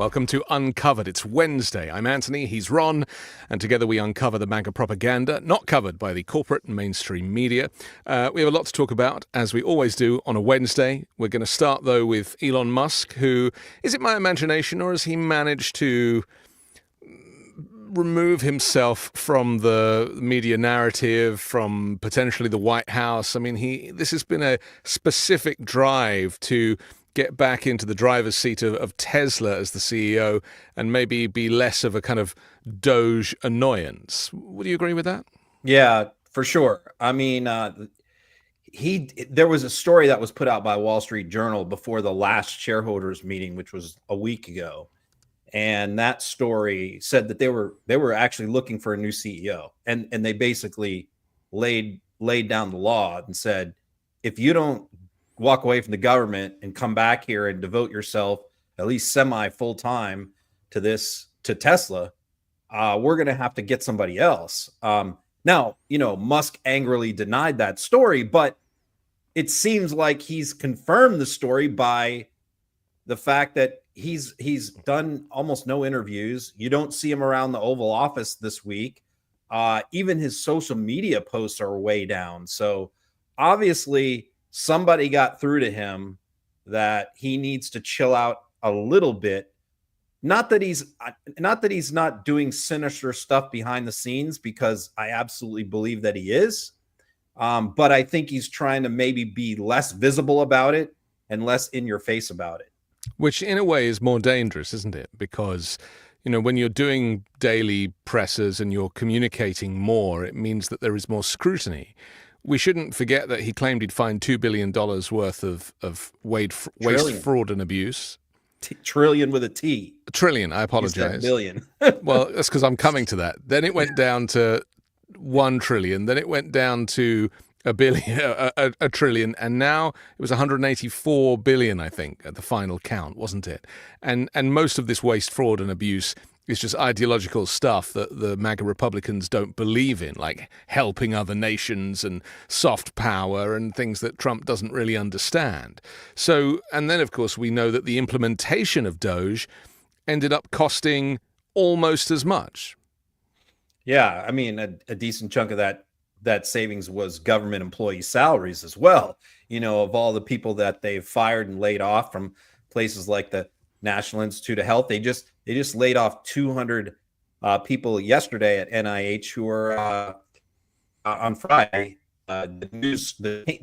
Welcome to Uncovered. It's Wednesday. I'm Anthony, he's Ron, and together we uncover the MAGA propaganda not covered by the corporate and mainstream media. We have a lot to talk about, as we always do on a Wednesday. We're going to start, though, with Elon Musk, who, is it my imagination, or has he managed to remove himself from the media narrative, from potentially the White House? I mean, this has been a specific drive to get back into the driver's seat of Tesla as the CEO and maybe be less of a kind of Doge annoyance. Would you agree with that? Yeah, for sure. I mean, there was a story that was put out by Wall Street Journal before the last shareholders meeting, which was a week ago. And that story said that they were actually looking for a new CEO. And they basically laid down the law and said, if you don't walk away from the government and come back here and devote yourself at least semi full time to Tesla, we're going to have to get somebody else. Now, Musk angrily denied that story, but it seems like he's confirmed the story by the fact that he's done almost no interviews. You don't see him around the Oval Office this week. Even his social media posts are way down. So obviously somebody got through to him that he needs to chill out a little bit. Not that he's not doing sinister stuff behind the scenes, because I absolutely believe that he is. But I think he's trying to maybe be less visible about it and less in your face about it. Which in a way is more dangerous, isn't it? Because, when you're doing daily pressers and you're communicating more, it means that there is more scrutiny. We shouldn't forget that he claimed he'd find $2 billion worth of waste, fraud, and abuse. Trillion with a T. A trillion, I apologize. Billion. Well, that's because I'm coming to that. Then it went down to 1 trillion. Then it went down to a billion, a trillion, and now it was 184 billion, I think, at the final count, wasn't it? And most of this waste, fraud, and abuse is just ideological stuff that the MAGA Republicans don't believe in, like helping other nations and soft power and things that Trump doesn't really understand. So, and then, of course, we know that the implementation of Doge ended up costing almost as much. Yeah, I mean, a decent chunk of that savings was government employee salaries as well. Of all the people that they've fired and laid off from places like the National Institute of Health, they just laid off 200 people yesterday at NIH who were on Friday. The news they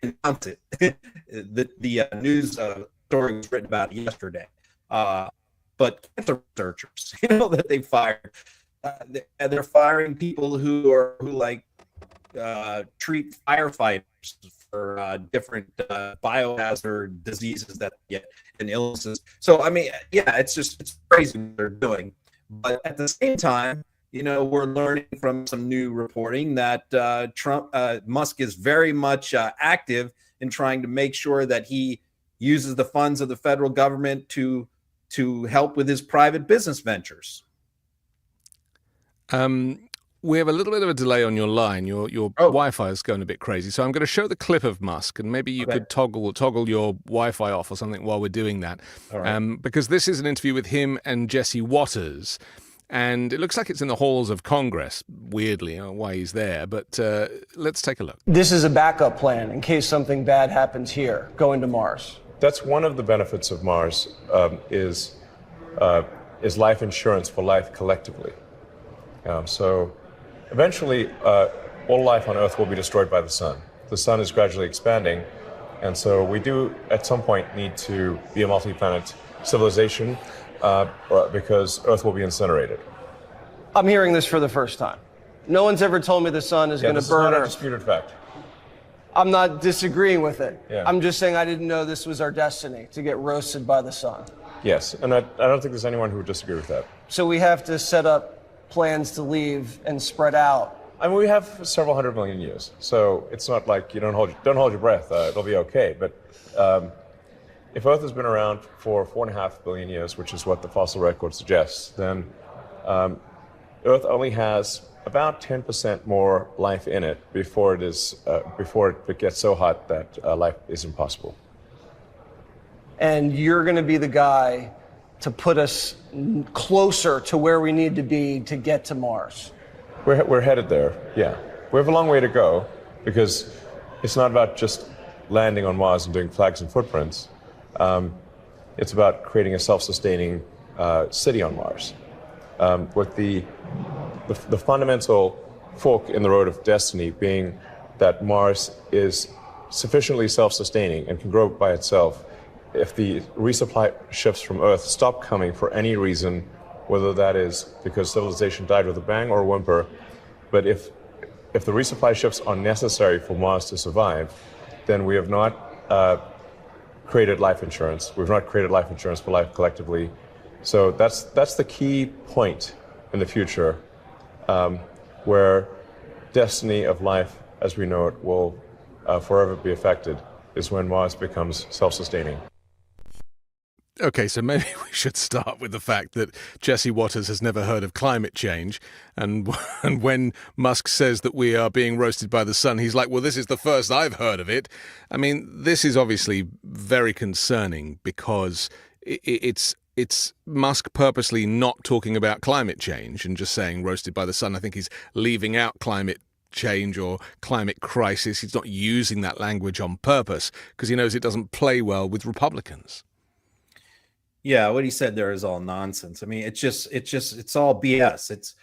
announced it. the news story was written about yesterday. But cancer researchers, that they fired. They're firing people who treat firefighters for different biohazard diseases that they get and illnesses. So, I mean, yeah, it's crazy what they're doing. But at the same time, we're learning from some new reporting that Musk is very much active in trying to make sure that he uses the funds of the federal government to help with his private business ventures. We have a little bit of a delay on your line. Your Wi-Fi is going a bit crazy. So I'm going to show the clip of Musk, and maybe you could toggle your Wi-Fi off or something while we're doing that. All right. Because this is an interview with him and Jesse Waters, and it looks like it's in the halls of Congress, weirdly. I don't know why he's there, but let's take a look. This is a backup plan in case something bad happens here, going to Mars. That's one of the benefits of Mars, is life insurance for life collectively. So eventually, all life on Earth will be destroyed by the sun. The sun is gradually expanding, and so we do, at some point, need to be a multi-planet civilization because Earth will be incinerated. I'm hearing this for the first time. No one's ever told me the sun is going to burn Earth. This is not a disputed fact. I'm not disagreeing with it. Yeah. I'm just saying I didn't know this was our destiny, to get roasted by the sun. Yes, and I don't think there's anyone who would disagree with that. So we have to set up plans to leave and spread out. I mean, we have several 100 million years, so it's not like you don't hold your breath. It'll be okay. But if Earth has been around for 4.5 billion years, which is what the fossil record suggests, then Earth only has about 10% more life in it before it gets so hot that life is impossible. And you're going to be the guy to put us closer to where we need to be to get to Mars? We're headed there, yeah. We have a long way to go because it's not about just landing on Mars and doing flags and footprints. It's about creating a self-sustaining city on Mars. With the fundamental fork in the road of destiny being that Mars is sufficiently self-sustaining and can grow by itself. If the resupply ships from Earth stop coming for any reason, whether that is because civilization died with a bang or a whimper, but if the resupply ships are necessary for Mars to survive, then we have not created life insurance. We've not created life insurance for life collectively. So that's the key point in the future where destiny of life as we know it will forever be affected, is when Mars becomes self-sustaining. Okay, so maybe we should start with the fact that Jesse Waters has never heard of climate change, and when Musk says that we are being roasted by the sun, he's like, well, this is the first I've heard of it. I mean, this is obviously very concerning because it's Musk purposely not talking about climate change and just saying roasted by the sun. I think he's leaving out climate change or climate crisis. He's not using that language on purpose because he knows it doesn't play well with Republicans. Yeah, what he said there is all nonsense. I mean, it's all BS.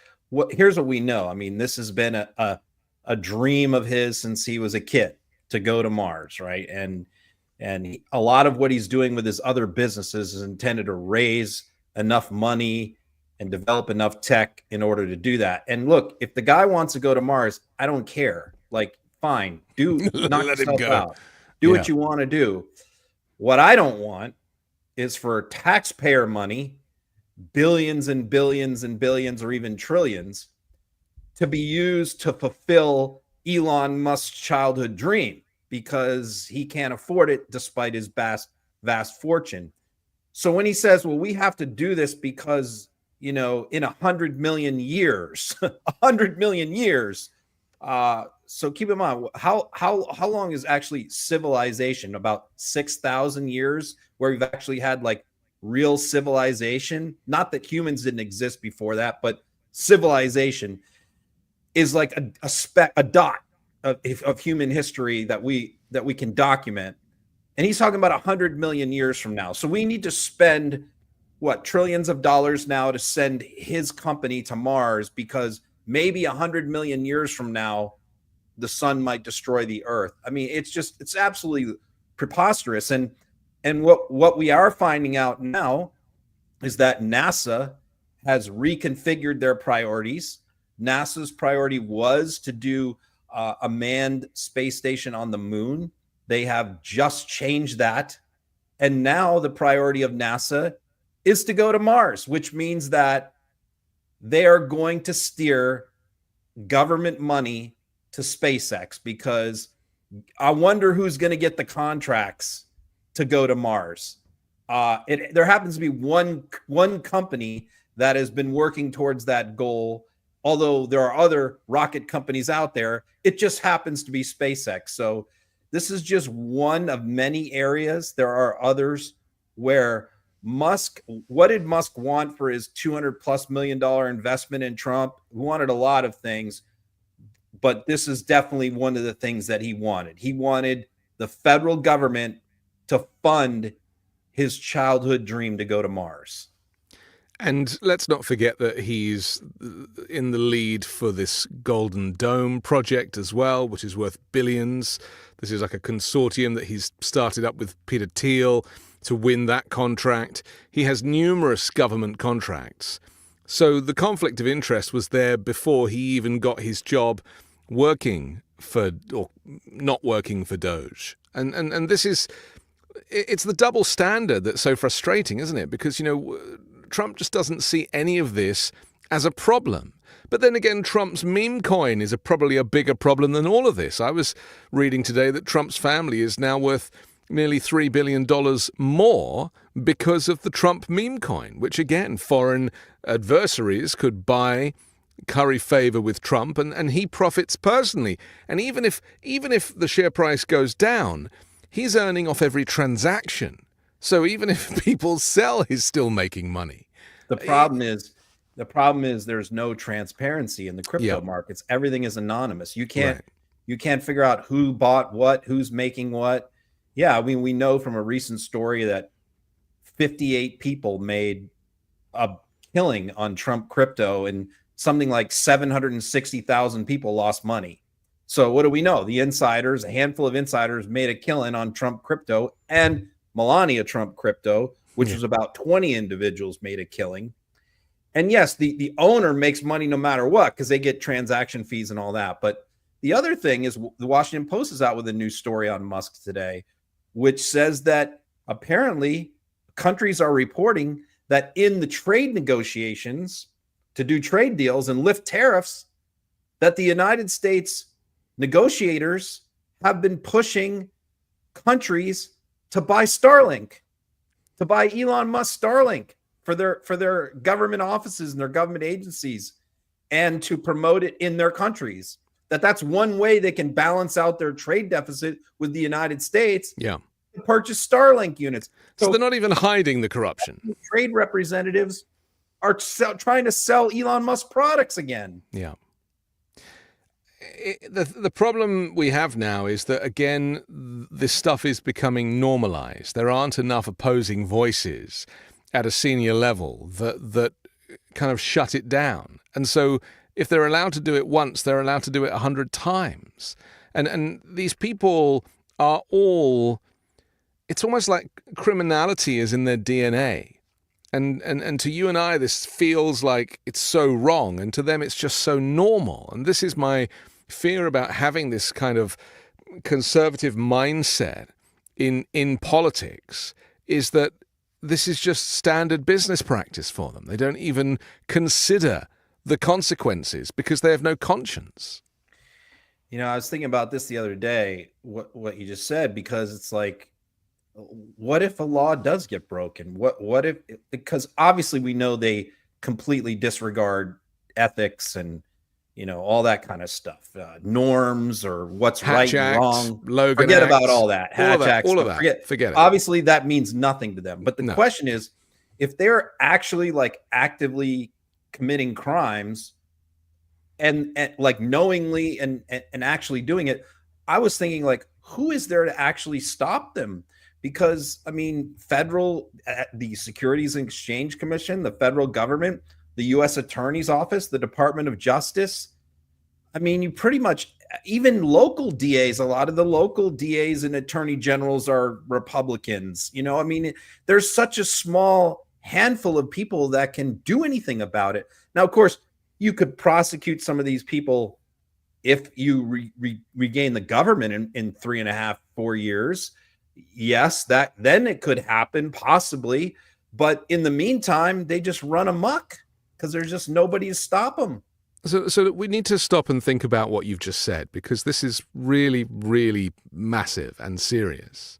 Here's what we know. I mean, this has been a dream of his since he was a kid to go to Mars, right? And a lot of what he's doing with his other businesses is intended to raise enough money and develop enough tech in order to do that. And look, if the guy wants to go to Mars, I don't care. Like, fine, knock yourself out. Do what you want to do. What I don't want is for taxpayer money, billions and billions and billions, or even trillions, to be used to fulfill Elon Musk's childhood dream because he can't afford it despite his vast fortune. So when he says, well, we have to do this because, in 100 million years, 100 million years. So keep in mind, how long is actually civilization? About 6,000 years where we've actually had like real civilization. Not that humans didn't exist before that, but civilization is like a dot of human history that we can document. And he's talking about 100 million years from now. So we need to spend trillions of dollars now to send his company to Mars because maybe 100 million years from now, the sun might destroy the earth. I mean, it's absolutely preposterous. And what we are finding out now is that NASA has reconfigured their priorities. NASA's priority was to do a manned space station on the moon. They have just changed that. And now the priority of NASA is to go to Mars, which means that they are going to steer government money to SpaceX, because I wonder who's going to get the contracts to go to Mars. There happens to be one company that has been working towards that goal, although there are other rocket companies out there. It just happens to be SpaceX. So this is just one of many areas. There are others where what did Musk want for his $200+ million investment in Trump? He wanted a lot of things, but this is definitely one of the things that he wanted. He wanted the federal government to fund his childhood dream to go to Mars. And let's not forget that he's in the lead for this Golden Dome project as well, which is worth billions. This is like a consortium that he's started up with Peter Thiel to win that contract. He has numerous government contracts. So the conflict of interest was there before he even got his job working for, or not working for, Doge. And this is, it's the double standard that's so frustrating, isn't it? Because, Trump just doesn't see any of this as a problem. But then again, Trump's meme coin is probably a bigger problem than all of this. I was reading today that Trump's family is now worth nearly $3 billion more because of the Trump meme coin, which again, foreign adversaries could buy, curry favor with Trump, and he profits personally. And even if the share price goes down, he's earning off every transaction So even if people sell, he's still making money. The problem is there's no transparency in the crypto markets. Everything is anonymous. You can't figure out who bought what, who's making what. Yeah, I mean, we know from a recent story that 58 people made a killing on Trump crypto, and something like 760,000 people lost money. So what do we know? The insiders, a handful of insiders, made a killing on Trump crypto, and Melania Trump crypto, which was about 20 individuals, made a killing. And yes, the owner makes money no matter what, because they get transaction fees and all that. But the other thing is, the Washington Post is out with a new story on Musk today, which says that apparently countries are reporting that in the trade negotiations to do trade deals and lift tariffs, that the United States negotiators have been pushing countries to buy Starlink, to buy Elon Musk Starlink for their government offices and their government agencies, and to promote it in their countries. That's one way they can balance out their trade deficit with the United States. Yeah. To purchase Starlink units. So they're not even hiding the corruption. Trade representatives are trying to sell Elon Musk products again. Yeah. The problem we have now is that, again, this stuff is becoming normalized. There aren't enough opposing voices at a senior level that kind of shut it down. And so if they're allowed to do it once, they're allowed to do it 100 times. And these people are all, it's almost like criminality is in their DNA. And to you and I, this feels like it's so wrong, and to them it's just so normal. And this is my fear about having this kind of conservative mindset in politics, is that this is just standard business practice for them. They don't even consider the consequences because they have no conscience. You know, I was thinking about this the other day, what you just said, because it's like, what if a law does get broken? What if, because obviously we know they completely disregard ethics and, you know, all that kind of stuff, norms or what's Hatch right Acts, and wrong. Logan Forget Acts, about all that. Hatch Acts, all of that. Forget it. Obviously that means nothing to them. But the question is, if they're actually like actively committing crimes and like knowingly and actually doing it, I was thinking, like, who is there to actually stop them? Because, I mean, the Securities and Exchange Commission, the federal government, the U.S. Attorney's Office, the Department of Justice. I mean, you pretty much, even local DAs, a lot of the local DAs and attorney generals are Republicans. You know, I mean, there's such a small handful of people that can do anything about it. Now, of course, you could prosecute some of these people if you regain the government in 3.5, 4 years. Yes, then it could happen, possibly. But in the meantime, they just run amok because there's just nobody to stop them. So we need to stop and think about what you've just said, because this is really, really massive and serious.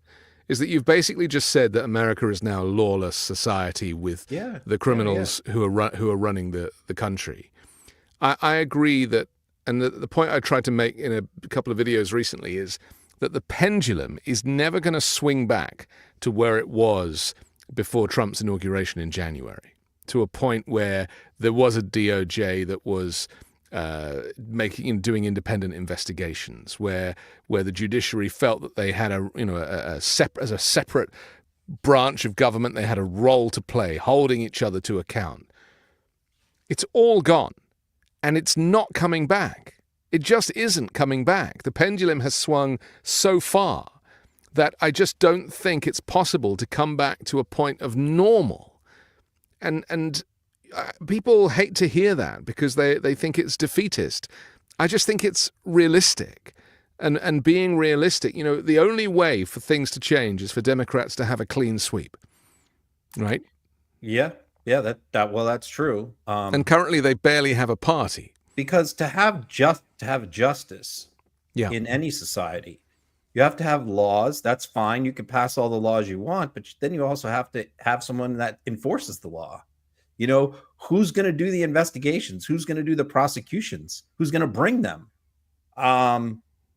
Is that you've basically just said that America is now a lawless society with the criminals who are running the country. I agree that, and the point I tried to make in a couple of videos recently is that the pendulum is never going to swing back to where it was before Trump's inauguration in January, to a point where there was a DOJ that was doing independent investigations, where the judiciary felt that they had a separate branch of government, they had a role to play, holding each other to account. It's all gone, and it's not coming back. It just isn't coming back. The pendulum has swung so far that I just don't think it's possible to come back to a point of normal. And people hate to hear that because they think it's defeatist. I just think it's realistic. And being realistic, you know, the only way for things to change is for Democrats to have a clean sweep, right? Yeah, that's true. And currently they barely have a party. Because to have justice in any society, you have to have laws. That's fine. You can pass all the laws you want, but then you also have to have someone that enforces the law. You know, who's going to do the investigations? Who's going to do the prosecutions? Who's going to bring them?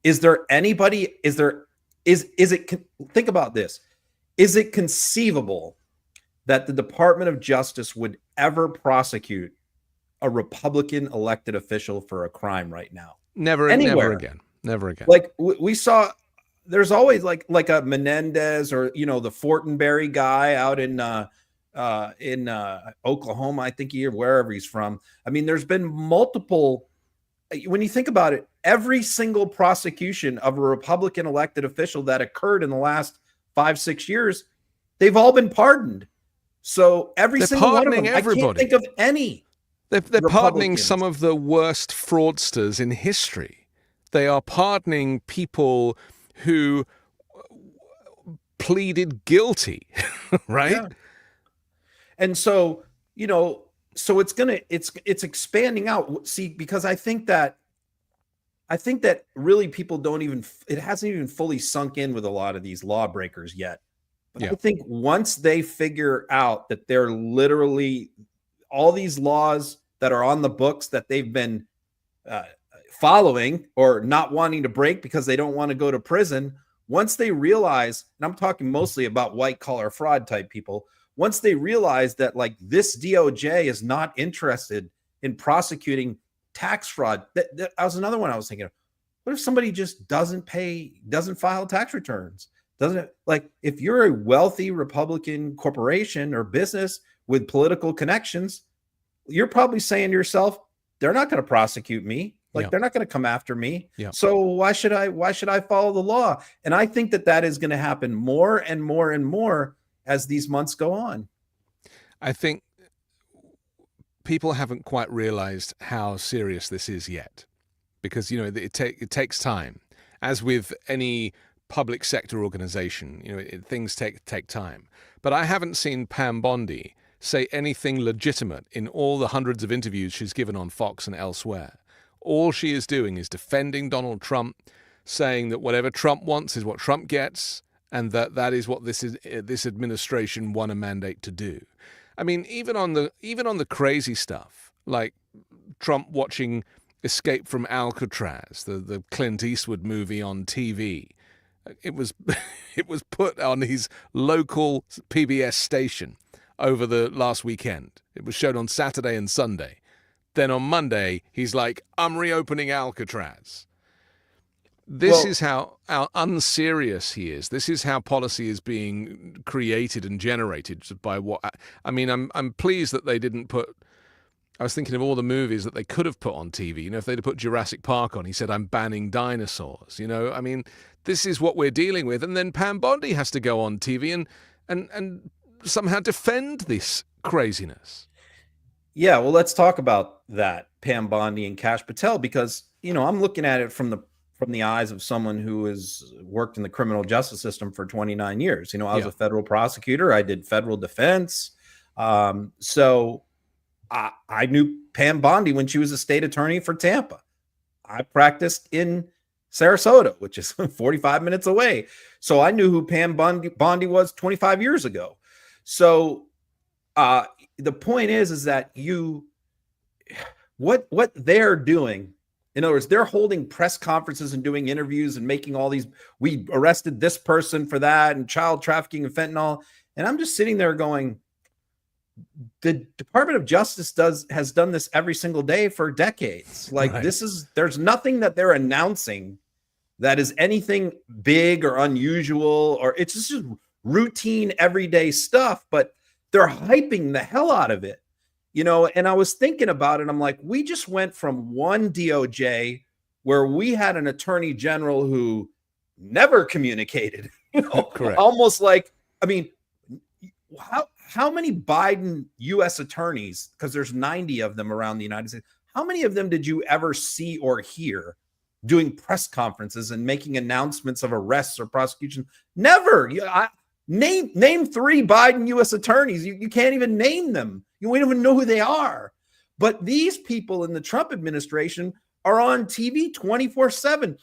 Is there anybody? Think about this. Is it conceivable that the Department of Justice would ever prosecute a Republican elected official for a crime right now? Never again. Like we saw, there's always like a Menendez or, you know, the Fortenberry guy out in Oklahoma, I think, or wherever he's from. I mean, there's been multiple. When you think about it, every single prosecution of a Republican elected official that occurred in the last 5-6 years, they've all been pardoned. So every single one of them, everybody. I can't think of any. They're pardoning some of the worst fraudsters in history. They are pardoning people who pleaded guilty, right? Yeah. And so, you know, so it's expanding out. See, because I think that really people don't even, it hasn't even fully sunk in with a lot of these lawbreakers yet. But I think once they figure out that they're literally all these laws that are on the books that they've been following or not wanting to break because they don't want to go to prison, once they realize, and I'm talking mostly about white collar fraud type people, once they realize that like this DOJ is not interested in prosecuting tax fraud, that was another one I was thinking of. What if somebody just doesn't file tax returns? Like if you're a wealthy Republican corporation or business with political connections, you're probably saying to yourself, they're not going to prosecute me. Like they're not going to come after me. So why should I follow the law? And I think that is going to happen more and more and more as these months go on. I think people haven't quite realized how serious this is yet, because, you know, it takes time. As with any public sector organization, you know, things take time. But I haven't seen Pam Bondi say anything legitimate in all the hundreds of interviews she's given on Fox and elsewhere. All she is doing is defending Donald Trump, saying that whatever Trump wants is what Trump gets, and that is what this administration won a mandate to do. I mean, even on the crazy stuff, like Trump watching Escape from Alcatraz, the Clint Eastwood movie on TV. It was put on his local PBS station over the last weekend. It was shown on Saturday and Sunday. Then on Monday, he's like, I'm reopening Alcatraz. This is how unserious he is. This is how policy is being created and generated by what... I mean, I'm pleased that they didn't put... I was thinking of all the movies that they could have put on TV. You know, if they'd have put Jurassic Park on, he said, I'm banning dinosaurs. You know, I mean, this is what we're dealing with. And then Pam Bondi has to go on TV and somehow defend this craziness. Yeah, well, let's talk about that, Pam Bondi and Kash Patel, because, you know, I'm looking at it from the eyes of someone who has worked in the criminal justice system for 29 years. You know, I was a federal prosecutor. I did federal defense. So I knew Pam Bondi when she was a state attorney for Tampa. I practiced in Sarasota, which is 45 minutes away. So I knew who Pam Bondi was 25 years ago. So the point is that what they're doing, in other words, they're holding press conferences and doing interviews and making all these, we arrested this person for that and child trafficking and fentanyl. And I'm just sitting there going, the Department of Justice has done this every single day for decades. Like there's nothing that they're announcing that is anything big or unusual, or it's just routine everyday stuff, but they're hyping the hell out of it. You know, and I was thinking about it. I'm like, we just went from one DOJ where we had an attorney general who never communicated, you know, almost like, I mean, how many Biden U.S. attorneys, because there's 90 of them around the United States, how many of them did you ever see or hear doing press conferences and making announcements of arrests or prosecution? Never. Name 3 Biden U.S. attorneys. You can't even name them. We don't even know who they are. But these people in the Trump administration are on TV 24/7.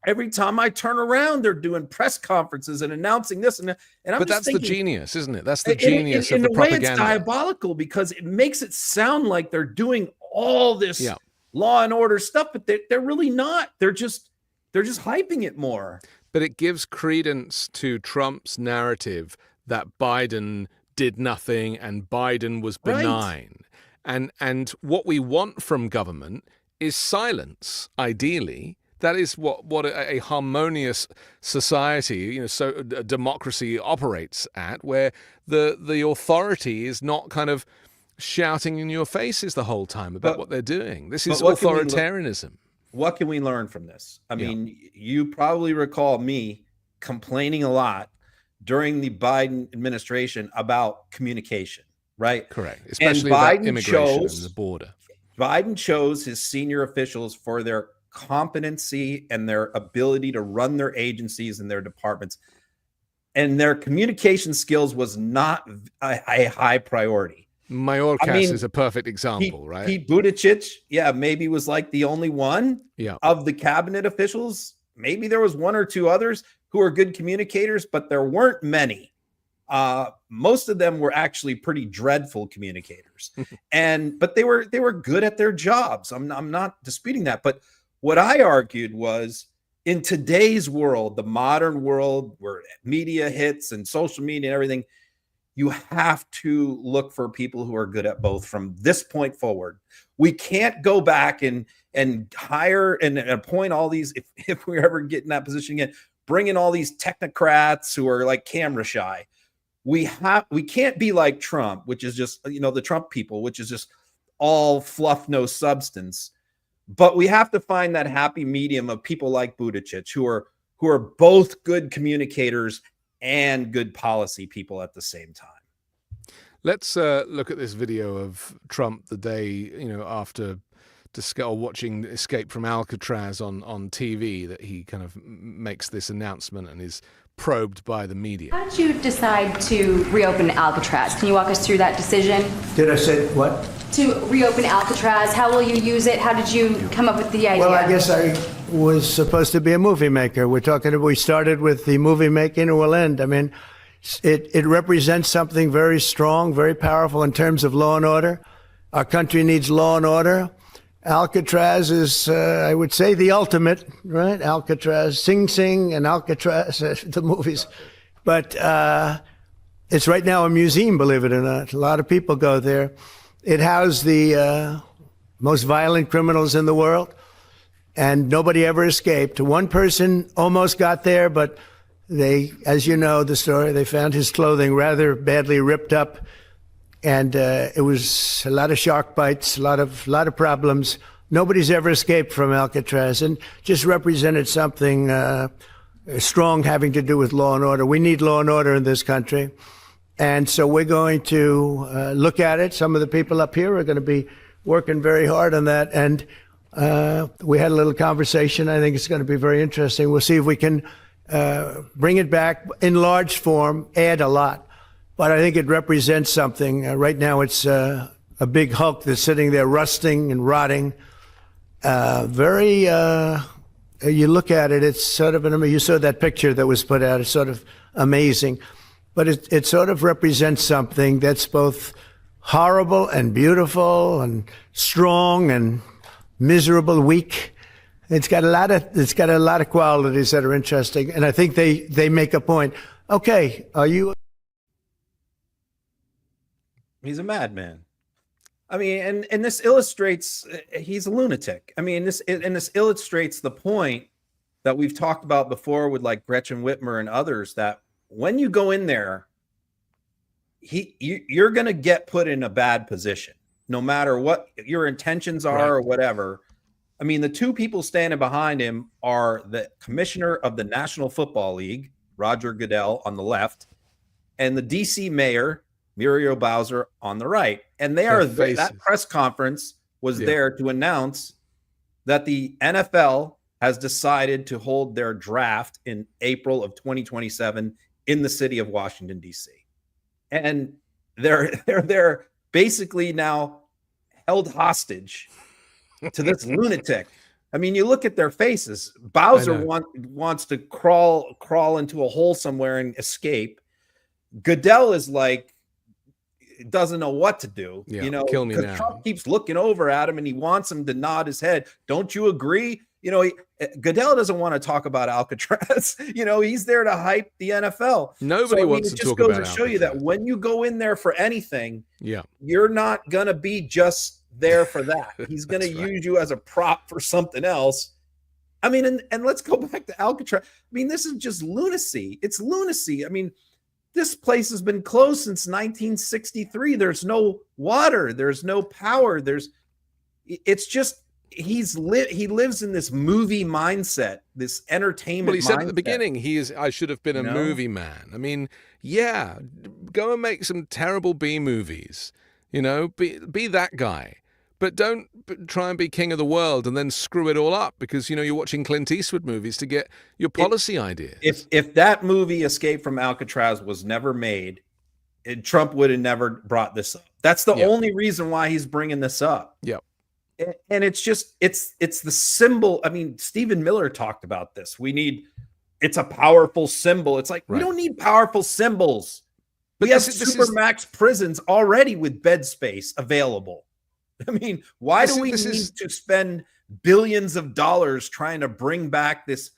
Every time I turn around, they're doing press conferences and announcing this and that. And I'm but just that's the genius, isn't it? That's the genius of the propaganda. In a way, it's diabolical because it makes it sound like they're doing all this law and order stuff, but they're really not. They're just hyping it more. but it gives credence to Trump's narrative that Biden did nothing and Biden was benign. And what we want from government is silence, ideally. That is what a harmonious society, so a democracy operates at, where the authority is not kind of shouting in your faces the whole time about what they're doing. This is authoritarianism. What can we learn from this? I mean, you probably recall me complaining a lot during the Biden administration about communication, right? Correct. Especially about immigration and the border. Biden chose his senior officials for their competency and their ability to run their agencies and their departments. And their communication skills was not a high priority. Mayorkas is a perfect example, right? Pete Buttigieg, maybe was like the only one of the cabinet officials. Maybe there was one or two others who are good communicators, but there weren't many. Most of them were actually pretty dreadful communicators, but they were good at their jobs. I'm not disputing that. But what I argued was, in today's world, the modern world where media hits and social media and everything, you have to look for people who are good at both from this point forward. We can't go back and hire and appoint all these, if we ever get in that position again, bring in all these technocrats who are like camera shy. We can't be like Trump, which is just, the Trump people, which is just all fluff, no substance. But we have to find that happy medium of people like Buttigieg who are both good communicators and good policy people at the same time. Let's look at this video of Trump the day, after watching Escape from Alcatraz on TV, that he kind of makes this announcement and is probed by the media. How did you decide to reopen Alcatraz? Can you walk us through that decision? Did I say what? To reopen Alcatraz. How will you use it? How did you come up with the idea? Well, I guess I was supposed to be a movie maker. We started with the movie making, and we'll end. I mean, it represents something very strong, very powerful in terms of law and order. Our country needs law and order. Alcatraz is, I would say, the ultimate, right? Alcatraz, Sing Sing and Alcatraz, the movies. But it's right now a museum, believe it or not. A lot of people go there. It housed the most violent criminals in the world, and nobody ever escaped. One person almost got there, but they, as you know the story, they found his clothing rather badly ripped up. And it was a lot of shark bites, a lot of problems. Nobody's ever escaped from Alcatraz, and just represented something strong having to do with law and order. We need law and order in this country. And so we're going to look at it. Some of the people up here are going to be working very hard on that. And we had a little conversation. I think it's going to be very interesting. We'll see if we can bring it back in large form, add a lot. But I think it represents something. Right now, it's a big hulk that's sitting there rusting and rotting. You look at it, it's sort of, you saw that picture that was put out, it's sort of amazing. But it sort of represents something that's both horrible and beautiful and strong and miserable, weak. It's got a lot of qualities that are interesting. And I think they make a point. Okay, are you... He's a madman. I mean, and this illustrates he's a lunatic. I mean, this illustrates the point that we've talked about before with like Gretchen Whitmer and others, that when you go in there, you're going to get put in a bad position, no matter what your intentions are or whatever. I mean, the two people standing behind him are the commissioner of the National Football League, Roger Goodell, on the left, and the DC mayor, Muriel Bowser, on the right. And that press conference was there to announce that the NFL has decided to hold their draft in April of 2027 in the city of Washington, D.C. And they're basically now held hostage to this lunatic. I mean, you look at their faces. Bowser wants to crawl into a hole somewhere and escape. Goodell is like, doesn't know what to do, Yeah, you know, kill me because now. Trump keeps looking over at him and he wants him to nod his head. Don't you agree? You know, Goodell doesn't want to talk about Alcatraz. You know, he's there to hype the NFL. Nobody wants to it just talk goes about to show you that Alcatraz. when you go in there for anything, Yeah. you're not going to be just there for that. He's going to That's right. use you as a prop for something else. I mean, and let's go back to Alcatraz. I mean, this is just lunacy. It's lunacy. I mean, this place has been closed since 1963. There's no water. There's no power. It's just, he lives in this movie mindset, this entertainment. Well, he said mindset. at the beginning, I should have been a movie man. I mean, yeah, go and make some terrible B movies, you know, be that guy. But don't try and be king of the world and then screw it all up because, you know, you're watching Clint Eastwood movies to get your policy ideas. If that movie Escape from Alcatraz was never made, Trump would have never brought this up. That's the only reason why he's bringing this up. Yep. And it's just, it's the symbol. I mean, Stephen Miller talked about this. It's a powerful symbol. It's like, we don't need powerful symbols. We have supermax prisons already with bed space available. I mean, why do we need to spend billions of dollars trying to bring back this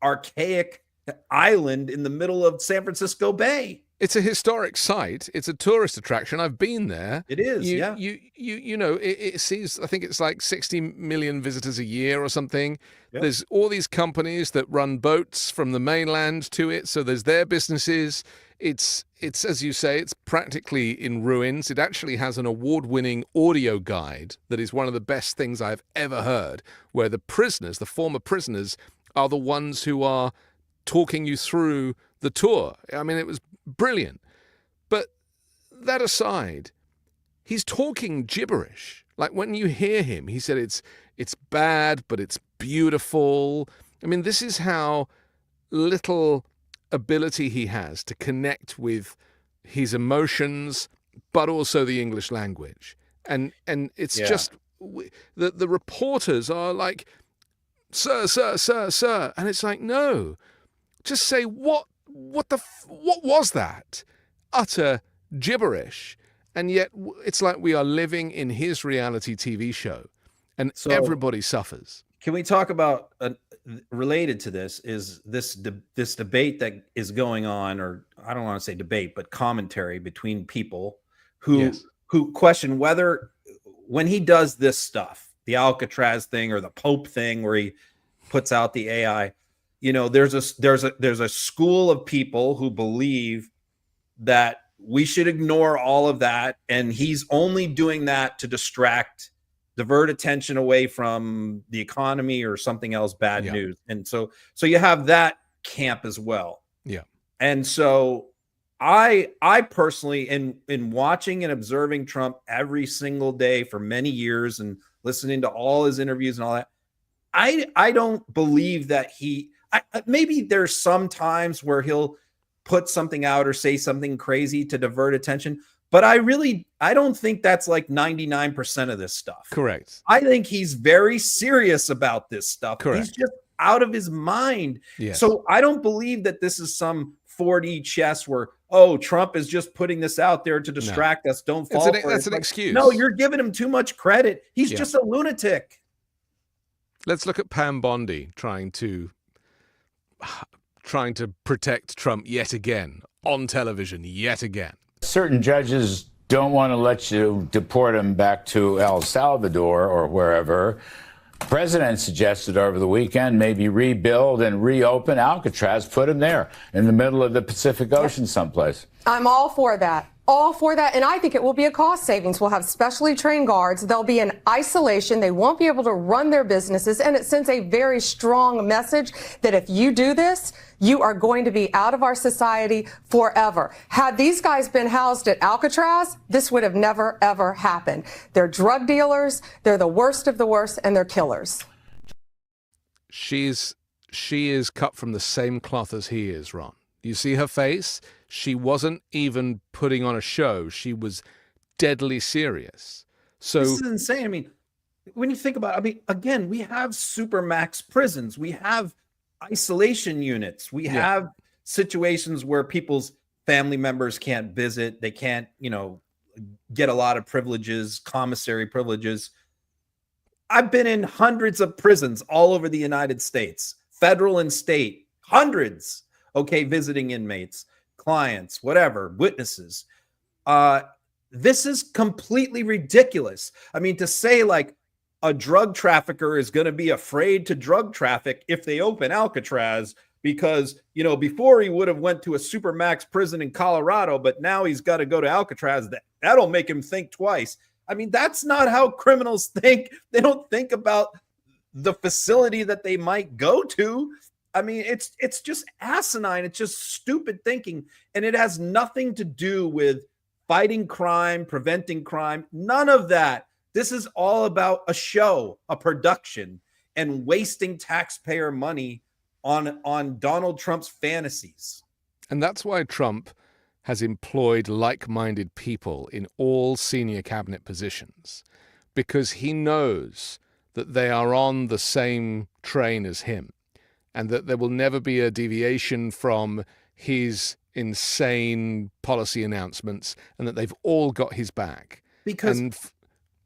archaic island in the middle of San Francisco Bay? It's a historic site. It's a tourist attraction. I've been there. It is, You know, it sees, I think it's like 60 million visitors a year or something. Yep. There's all these companies that run boats from the mainland to it. So there's their businesses. It's as you say, it's practically in ruins. It actually has an award-winning audio guide that is one of the best things I've ever heard, where the former prisoners, are the ones who are talking you through the tour. I mean, it was brilliant. But that aside, he's talking gibberish. Like when you hear him, he said it's bad, but it's beautiful. I mean, this is how little ability he has to connect with his emotions, but also the English language. And it's just the reporters are like, sir, sir, sir, sir. And it's like, no, just say, what was that? Utter gibberish. And yet it's like we are living in his reality TV show and everybody suffers. Can we talk about related to this is this debate that is going on, or I don't want to say debate, but commentary between people who question whether when he does this stuff, the Alcatraz thing or the Pope thing, where he puts out the AI, you know, there's a school of people who believe that we should ignore all of that, and he's only doing that to divert attention away from the economy or something else, bad news. And so you have that camp as well. Yeah. And so I personally, in watching and observing Trump every single day for many years and listening to all his interviews and all that, I don't believe that maybe there's some times where he'll put something out or say something crazy to divert attention. But I don't think that's like 99% of this stuff. Correct. I think he's very serious about this stuff. Correct. He's just out of his mind. Yes. So I don't believe that this is some 4D chess where, Trump is just putting this out there to distract us. Don't fall for it. That's an excuse. No, you're giving him too much credit. He's just a lunatic. Let's look at Pam Bondi trying to protect Trump yet again on television yet again. Certain judges don't want to let you deport him back to El Salvador or wherever. The president suggested over the weekend maybe rebuild and reopen Alcatraz, put him there in the middle of the Pacific Ocean someplace. I'm all for that. All for that. And I think it will be a cost savings. We'll have specially trained guards. They'll be in isolation. They won't be able to run their businesses. And it sends a very strong message that if you do this, you are going to be out of our society forever. Had these guys been housed at Alcatraz, this would have never, ever happened. They're drug dealers. They're the worst of the worst, and they're killers. She is cut from the same cloth as he is, Ron. You see her face? She wasn't even putting on a show. She was deadly serious. So this is insane. I mean, when you think about it, again, we have supermax prisons. We have isolation units. We have situations where people's family members can't visit. They can't, get a lot of privileges, commissary privileges. I've been in hundreds of prisons all over the United States, federal and state, hundreds, okay, visiting inmates, clients, whatever, witnesses. This is completely ridiculous. I mean, to say like a drug trafficker is going to be afraid to drug traffic if they open Alcatraz because, you know, before he would have went to a supermax prison in Colorado, but now he's got to go to Alcatraz. That'll make him think twice. I mean, that's not how criminals think. They don't think about the facility that they might go to. I mean, it's just asinine. It's just stupid thinking. And it has nothing to do with fighting crime, preventing crime, none of that. This is all about a show, a production, and wasting taxpayer money on Donald Trump's fantasies. And that's why Trump has employed like-minded people in all senior cabinet positions, because he knows that they are on the same train as him and that there will never be a deviation from his insane policy announcements and that they've all got his back. Because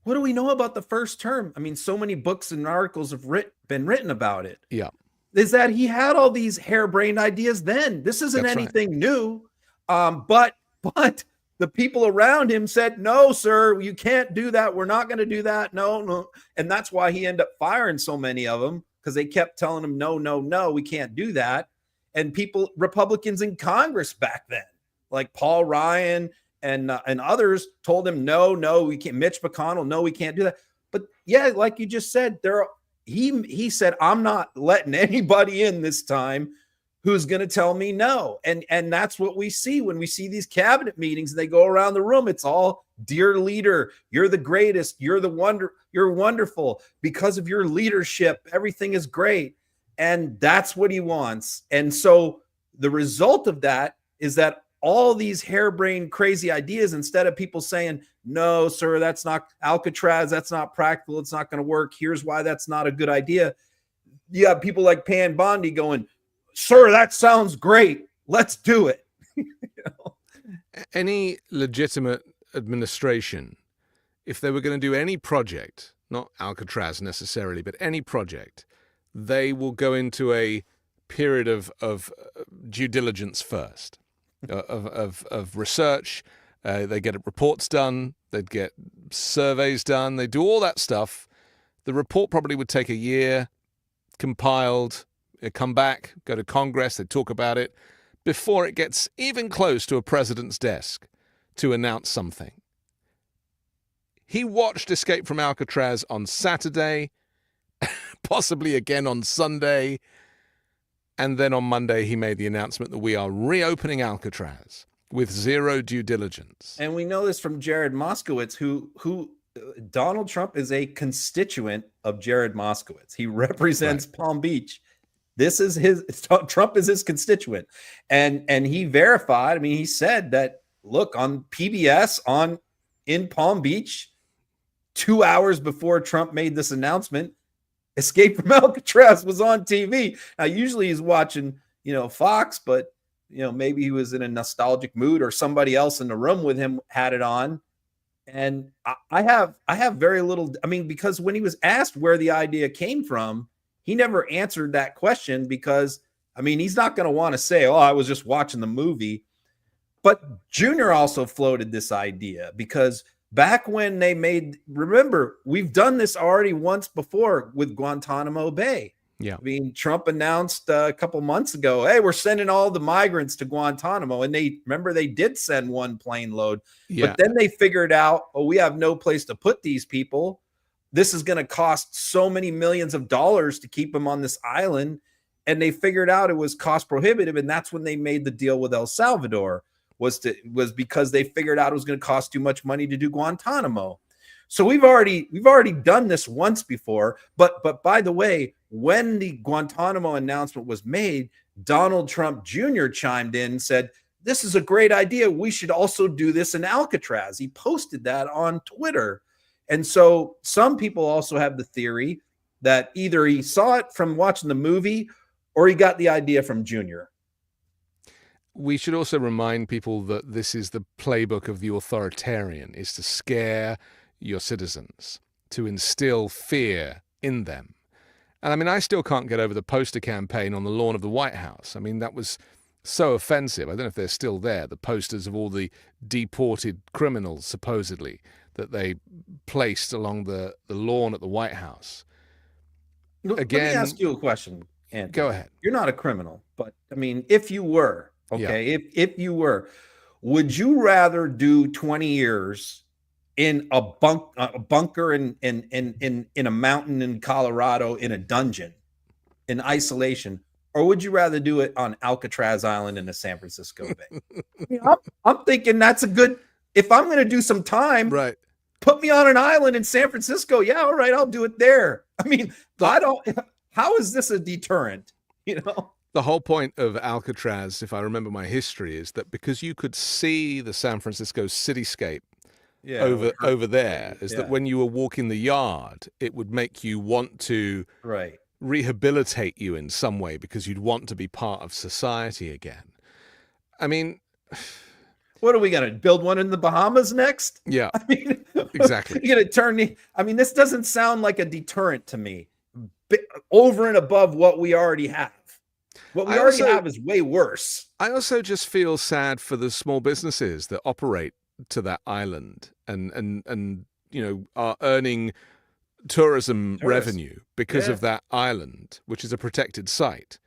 what do we know about the first term? I mean, so many books and articles have been written about it. Yeah. Is that he had all these harebrained ideas then. This isn't That's anything new. But the people around him said, no, sir, you can't do that. We're not going to do that. No. And that's why he ended up firing so many of them, because they kept telling him, no, we can't do that. And Republicans in Congress back then, like Paul Ryan and others, told him, no, we can't. Mitch McConnell, no, we can't do that. But yeah, like you just said, he said, I'm not letting anybody in this time who's going to tell me no. And that's what we see when we see these cabinet meetings and they go around the room. It's all, dear leader, you're the greatest. You're wonderful. Because of your leadership, everything is great. And that's what he wants. And so the result of that is that all these harebrained, crazy ideas, instead of people saying, no, sir, that's not Alcatraz, that's not practical, it's not going to work, here's why that's not a good idea. You have people like Pan Bondi going, sir, that sounds great, let's do it. You know? Any legitimate administration, if they were going to do any project, not Alcatraz necessarily, but any project, they will go into a period of due diligence first, of research. They get reports done, they'd get surveys done, they do all that stuff. The report probably would take a year, compiled, come back, go to Congress, they talk about it, before it gets even close to a president's desk to announce something. He watched Escape from Alcatraz on Saturday, possibly again on Sunday, and then on Monday he made the announcement that we are reopening Alcatraz with zero due diligence. And we know this from Jared Moskowitz, who Donald Trump is a constituent of Jared Moskowitz. He represents Palm Beach. Trump is his constituent. And he verified, I mean, he said that, look, on PBS in Palm Beach, 2 hours before Trump made this announcement, Escape from Alcatraz was on TV. Now, usually he's watching, Fox, but maybe he was in a nostalgic mood or somebody else in the room with him had it on. And I have very little, because when he was asked where the idea came from, he never answered that question because, he's not going to want to say, oh, I was just watching the movie. But Junior also floated this idea because back when remember, we've done this already once before with Guantanamo Bay. Yeah. Trump announced a couple months ago, hey, we're sending all the migrants to Guantanamo. And they did send one plane load. Yeah. But then they figured out, we have no place to put these people. This is going to cost so many millions of dollars to keep them on this island. And they figured out it was cost prohibitive. And that's when they made the deal with El Salvador, was because they figured out it was going to cost too much money to do Guantanamo. So we've already done this once before. But by the way, when the Guantanamo announcement was made, Donald Trump Jr. chimed in and said, this is a great idea. We should also do this in Alcatraz. He posted that on Twitter. And so some people also have the theory that either he saw it from watching the movie or he got the idea from Junior. we should also remind people that this is the playbook of the authoritarian, is to scare your citizens, to instill fear in them. And I mean, I still can't get over the poster campaign on the lawn of the White House. I mean, that was so offensive. I don't know if they're still there, the posters of all the deported criminals, supposedly, that they placed along the lawn at the White House. Again, let me ask you a question, Anthony. Go ahead. You're not a criminal, but I mean, if you were, okay, Yeah. if you were, would you rather do 20 years in a bunker in a mountain in Colorado in a dungeon in isolation, or would you rather do it on Alcatraz Island in the San Francisco Bay? I'm thinking that's a good. If I'm going to do some time, Right. Put me on an island in San Francisco. Yeah, all right, I'll do it there. I mean, how is this a deterrent? You know, the whole point of Alcatraz, if I remember my history, is that because you could see the San Francisco cityscape over there, is that when you were walking the yard, it would make you want to rehabilitate you in some way because you'd want to be part of society again. I mean, what are we going to build one in the Bahamas next? Yeah, I mean, exactly. You're going to turn me. I mean, this doesn't sound like a deterrent to me. Over and above what we already have. What we already have is way worse. I also just feel sad for the small businesses that operate to that island and you know, are earning tourism revenue because of that island, which is a protected site,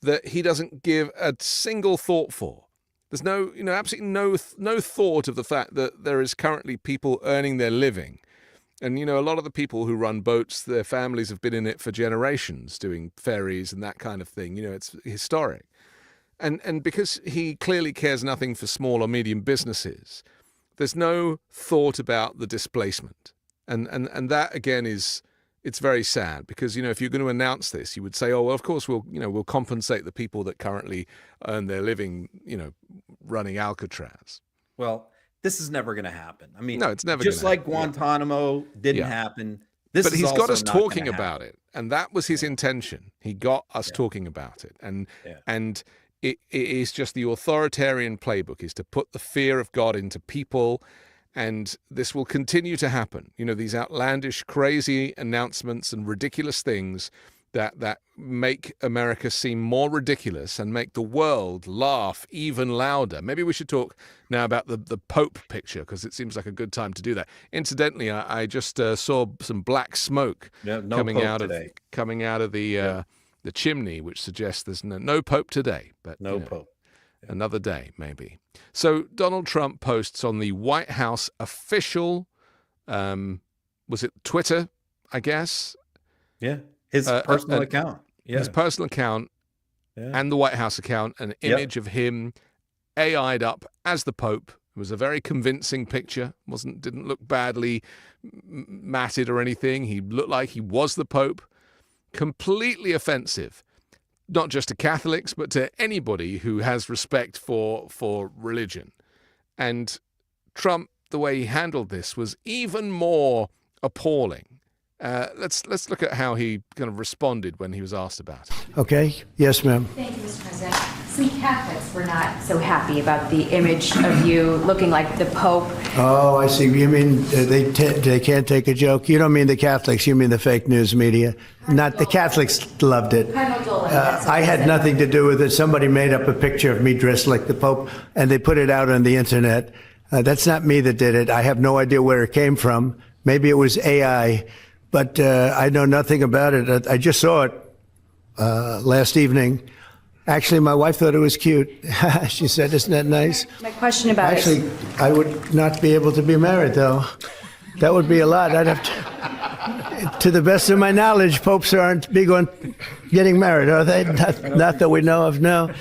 that he doesn't give a single thought for. There's no, you know, absolutely no thought of the fact that there is currently people earning their living. And, you know, a lot of the people who run boats, their families have been in it for generations, doing ferries and that kind of thing. You know, it's historic. And because he clearly cares nothing for small or medium businesses, there's no thought about the displacement. And that, again, it's very sad because, you know, if you're going to announce this, you would say, oh, well, of course, we'll compensate the people that currently earn their living, you know, running Alcatraz. Well, this is never going to happen. I mean, no, it's never just gonna like Guantanamo didn't happen. But he's got us talking about it, and that was his intention. He got us talking about it, and it is just the authoritarian playbook is to put the fear of God into people, and this will continue to happen. You know, these outlandish, crazy announcements and ridiculous things that make America seem more ridiculous and make the world laugh even louder. Maybe we should talk now about the Pope picture, because it seems like a good time to do that. Incidentally, I just saw some black smoke coming out of the chimney, which suggests there's no Pope today. But no Pope. Another day, maybe. So Donald Trump posts on the White House official, was it Twitter, I guess? Yeah. His personal account. Yeah. His personal account and the White House account, an image of him AI'd up as the Pope. It was a very convincing picture. Didn't look badly matted or anything. He looked like he was the Pope. Completely offensive, not just to Catholics, but to anybody who has respect for religion. And Trump, the way he handled this was even more appalling. Let's look at how he kind of responded when he was asked about it. Okay. Yes, ma'am. Thank you, Mr. President. Some Catholics were not so happy about the image of you looking like the Pope. Oh, I see. You mean they can't take a joke? You don't mean the Catholics. You mean the fake news media. Not the Catholics loved it. I had nothing to do with it. Somebody made up a picture of me dressed like the Pope, and they put it out on the internet. That's not me that did it. I have no idea where it came from. Maybe it was AI. But I know nothing about it. I just saw it last evening. Actually, my wife thought it was cute. She said, "Isn't that nice?" My question about Actually, I would not be able to be married, though. That would be a lot. I'd have to the best of my knowledge, popes aren't big on getting married, are they? Not that we know of. No.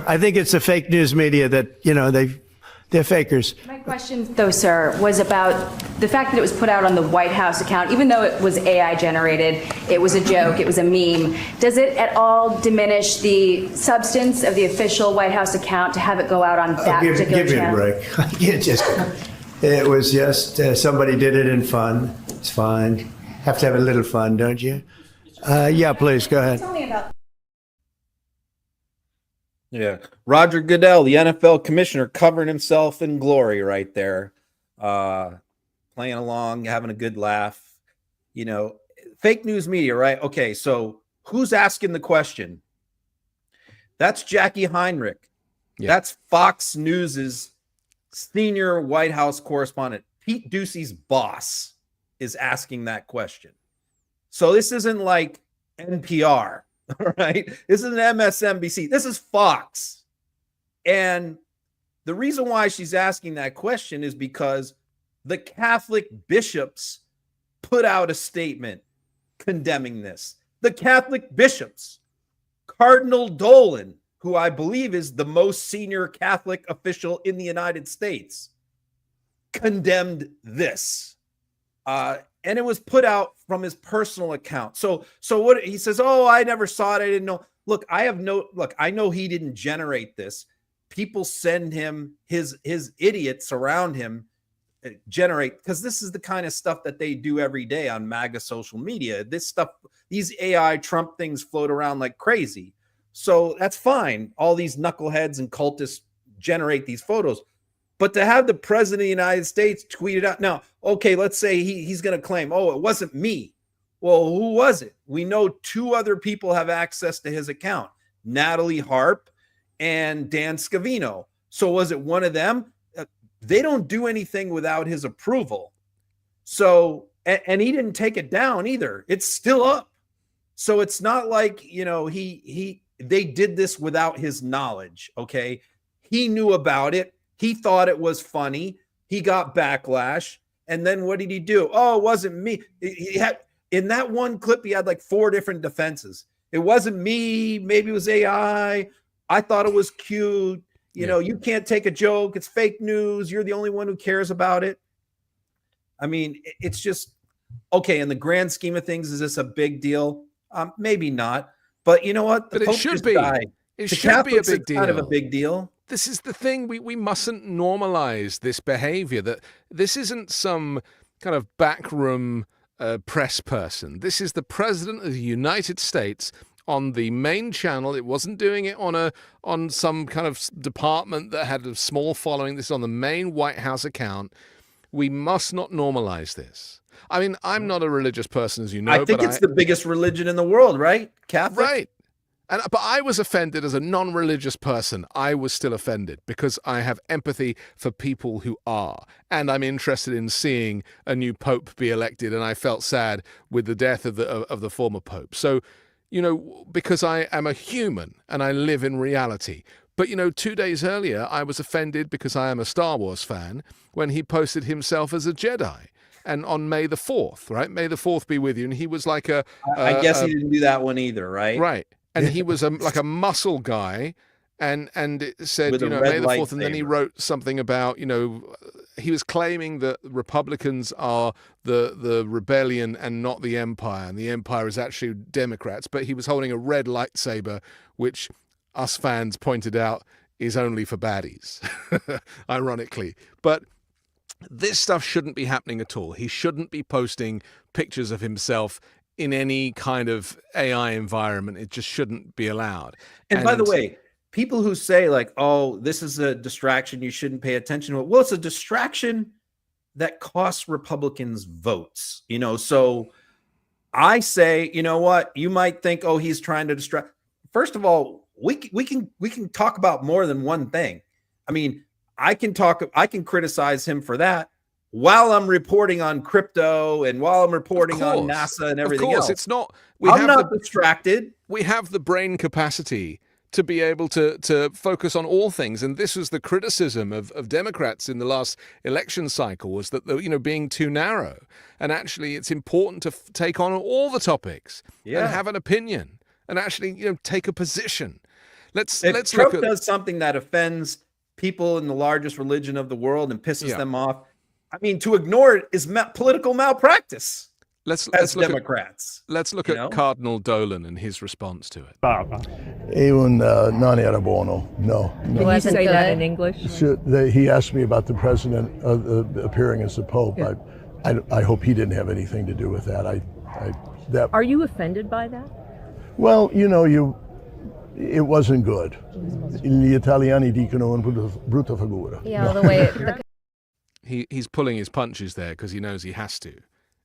I think it's the fake news media that, you know, they're fakers. My question, though, sir, was about the fact that it was put out on the White House account. Even though it was AI generated, it was a joke, it was a meme. Does it at all diminish the substance of the official White House account to have it go out on that particular channel? Give me a break. It was just somebody did it in fun. It's fine. Have to have a little fun, don't you? Yeah, please, go ahead. Tell me about Yeah. Roger Goodell, the NFL commissioner, covering himself in glory right there, playing along, having a good laugh. You know, fake news media, right? Okay, so who's asking the question? That's Jackie Heinrich. Yeah. That's Fox News's senior White House correspondent. Pete Ducey's boss is asking that question. So this isn't like NPR. All right. This is an MSNBC. This is Fox. And the reason why she's asking that question is because the Catholic bishops put out a statement condemning this. The Catholic bishops, Cardinal Dolan, who I believe is the most senior Catholic official in the United States, condemned this. And it was put out from his personal account. So what he says, oh, I never saw it. I didn't know. Look, I know he didn't generate this. People send him his idiots around him generate, because this is the kind of stuff that they do every day on MAGA social media. This stuff, these AI Trump things float around like crazy. So that's fine. All these knuckleheads and cultists generate these photos. But to have the president of the United States tweet it out. Now, okay, let's say he's going to claim, oh, it wasn't me. Well, who was it? We know two other people have access to his account, Natalie Harp and Dan Scavino. So was it one of them? They don't do anything without his approval. So, and he didn't take it down either. It's still up. So it's not like, you know, they did this without his knowledge. Okay. He knew about it. He thought it was funny. He got backlash. And then what did he do? Oh, it wasn't me. He had, in that one clip, he had like 4 different defenses. It wasn't me. Maybe it was AI. I thought it was cute. You know, you can't take a joke. It's fake news. You're the only one who cares about it. I mean, it's just, okay, in the grand scheme of things, is this a big deal? Maybe not. But you know what? But it should be. It should be a big deal. Kind of a big deal. This is the thing. We mustn't normalize this behavior. That this isn't some kind of backroom press person. This is the president of the United States on the main channel. It wasn't doing it on some kind of department that had a small following. This is on the main White House account. We must not normalize this. I mean, I'm not a religious person, as you know. I think it's the biggest religion in the world, right? Catholic? Right. But I was offended as a non-religious person. I was still offended because I have empathy for people who are. And I'm interested in seeing a new pope be elected. And I felt sad with the death of the former pope. So, you know, because I am a human and I live in reality. But, you know, 2 days earlier, I was offended because I am a Star Wars fan when he posted himself as a Jedi. And on May the 4th, right? May the 4th be with you. And he was like I guess he didn't do that one either, right? Right. And he was like a muscle guy. And it said, you know, May the 4th. And then he wrote something about, you know, he was claiming that Republicans are the rebellion and not the empire. And the empire is actually Democrats. But he was holding a red lightsaber, which us fans pointed out is only for baddies, ironically. But this stuff shouldn't be happening at all. He shouldn't be posting pictures of himself in any kind of AI environment. It just shouldn't be allowed. And by the way, people who say like, oh, this is a distraction, you shouldn't pay attention to it. Well, it's a distraction that costs Republicans votes, you know? So I say, you know what, you might think, oh, he's trying to distract. First of all, we can talk about more than one thing. I mean, I can criticize him for that while I'm reporting on crypto and while I'm reporting on NASA and everything else. It's not, I'm not distracted. We have the brain capacity to be able to focus on all things. And this was the criticism of Democrats in the last election cycle, was that, you know, being too narrow. And actually, it's important to take on all the topics and have an opinion and actually, you know, take a position. Let's Trump does something that offends people in the largest religion of the world and pisses them off. I mean, to ignore it is political malpractice. Let's look Democrats. Let's look at Cardinal Dolan and his response to it. Non era buono. No. Can you say that in English? He asked me about the president appearing as the Pope. Yeah. I hope he didn't have anything to do with that. Are you offended by that? Well, you know, it wasn't good. Gli italiani dicono un brutta figura. Yeah, the way He's pulling his punches there because he knows he has to.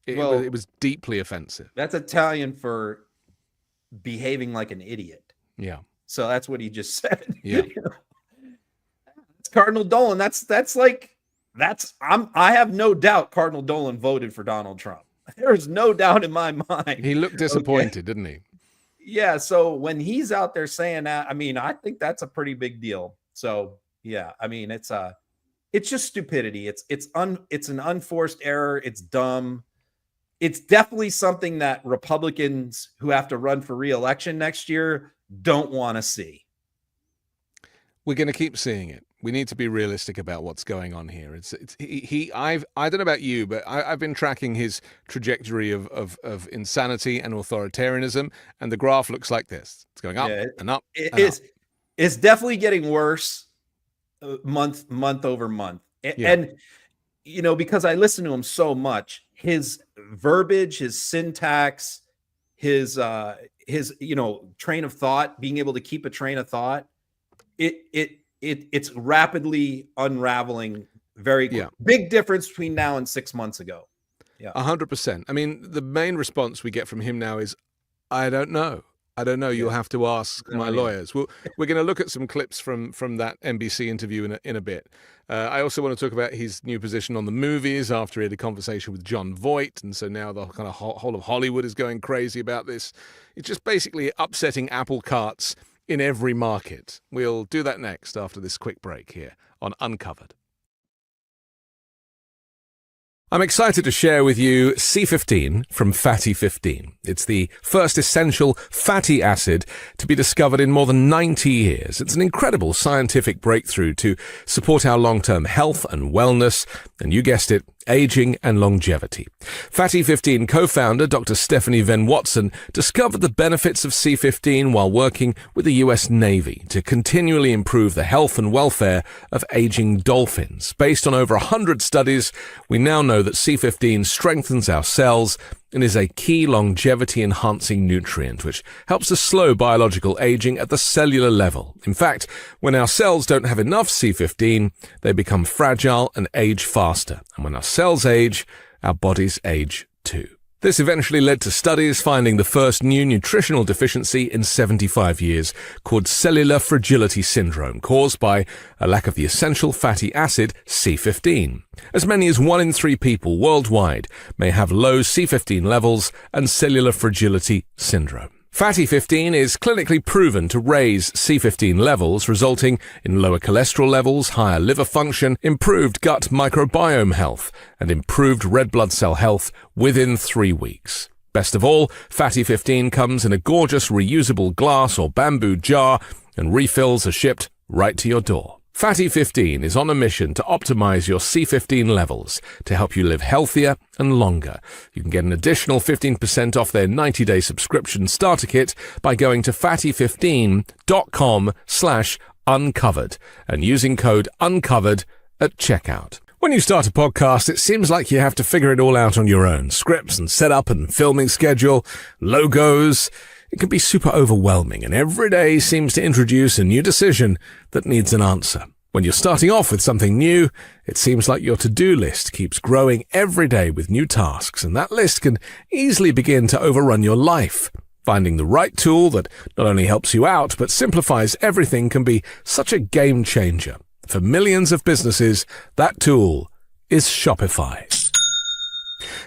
It was deeply offensive. That's Italian for behaving like an idiot. Yeah. So that's what he just said. Yeah. It's Cardinal Dolan. I have no doubt Cardinal Dolan voted for Donald Trump. There's no doubt in my mind. He looked disappointed, didn't he? Yeah. So when he's out there saying that, I mean, I think that's a pretty big deal. So yeah, I mean, it's just stupidity. It's an unforced error. It's dumb. It's definitely something that Republicans who have to run for re-election next year don't want to see. We're going to keep seeing it. We need to be realistic about what's going on here. I don't know about you, but I've been tracking his trajectory of insanity and authoritarianism, and the graph looks like this. It's going up and up. It's definitely getting worse month over month. And because I listen to him so much, his verbiage, his syntax, his train of thought, being able to keep a train of thought, it's rapidly unraveling. Very quick. Big difference between now and 6 months ago. Yeah, 100%. I mean, the main response we get from him now is, "I don't know. I don't know. You'll have to ask my lawyers." We're going to look at some clips from that NBC interview in a bit. I also want to talk about his new position on the movies after he had a conversation with Jon Voight, and so now the kind of whole of Hollywood is going crazy about this. It's just basically upsetting apple carts in every market. We'll do that next after this quick break here on Uncovered. I'm excited to share with you C15 from Fatty 15. It's the first essential fatty acid to be discovered in more than 90 years. It's an incredible scientific breakthrough to support our long-term health and wellness, and you guessed it, aging and longevity. Fatty 15 co-founder Dr. Stephanie Venn Watson discovered the benefits of C15 while working with the US Navy to continually improve the health and welfare of aging dolphins. Based on over 100 studies, we now know that C15 strengthens our cells and is a key longevity-enhancing nutrient, which helps to slow biological aging at the cellular level. In fact, when our cells don't have enough C15, they become fragile and age faster. And when our cells age, our bodies age too. This eventually led to studies finding the first new nutritional deficiency in 75 years, called cellular fragility syndrome, caused by a lack of the essential fatty acid C15. As many as 1 in 3 people worldwide may have low C15 levels and cellular fragility syndrome. Fatty 15 is clinically proven to raise C15 levels, resulting in lower cholesterol levels, higher liver function, improved gut microbiome health, and improved red blood cell health within 3 weeks. Best of all, Fatty 15 comes in a gorgeous reusable glass or bamboo jar, and refills are shipped right to your door. Fatty 15 is on a mission to optimize your C15 levels to help you live healthier and longer. You can get an additional 15% off their 90-day subscription starter kit by going to fatty15.com/uncovered and using code UNCOVERED at checkout. When you start a podcast, it seems like you have to figure it all out on your own. Scripts and setup and filming schedule, logos. It can be super overwhelming, and every day seems to introduce a new decision that needs an answer. When you're starting off with something new, it seems like your to-do list keeps growing every day with new tasks, and that list can easily begin to overrun your life. Finding the right tool that not only helps you out, but simplifies everything can be such a game changer. For millions of businesses, that tool is Shopify.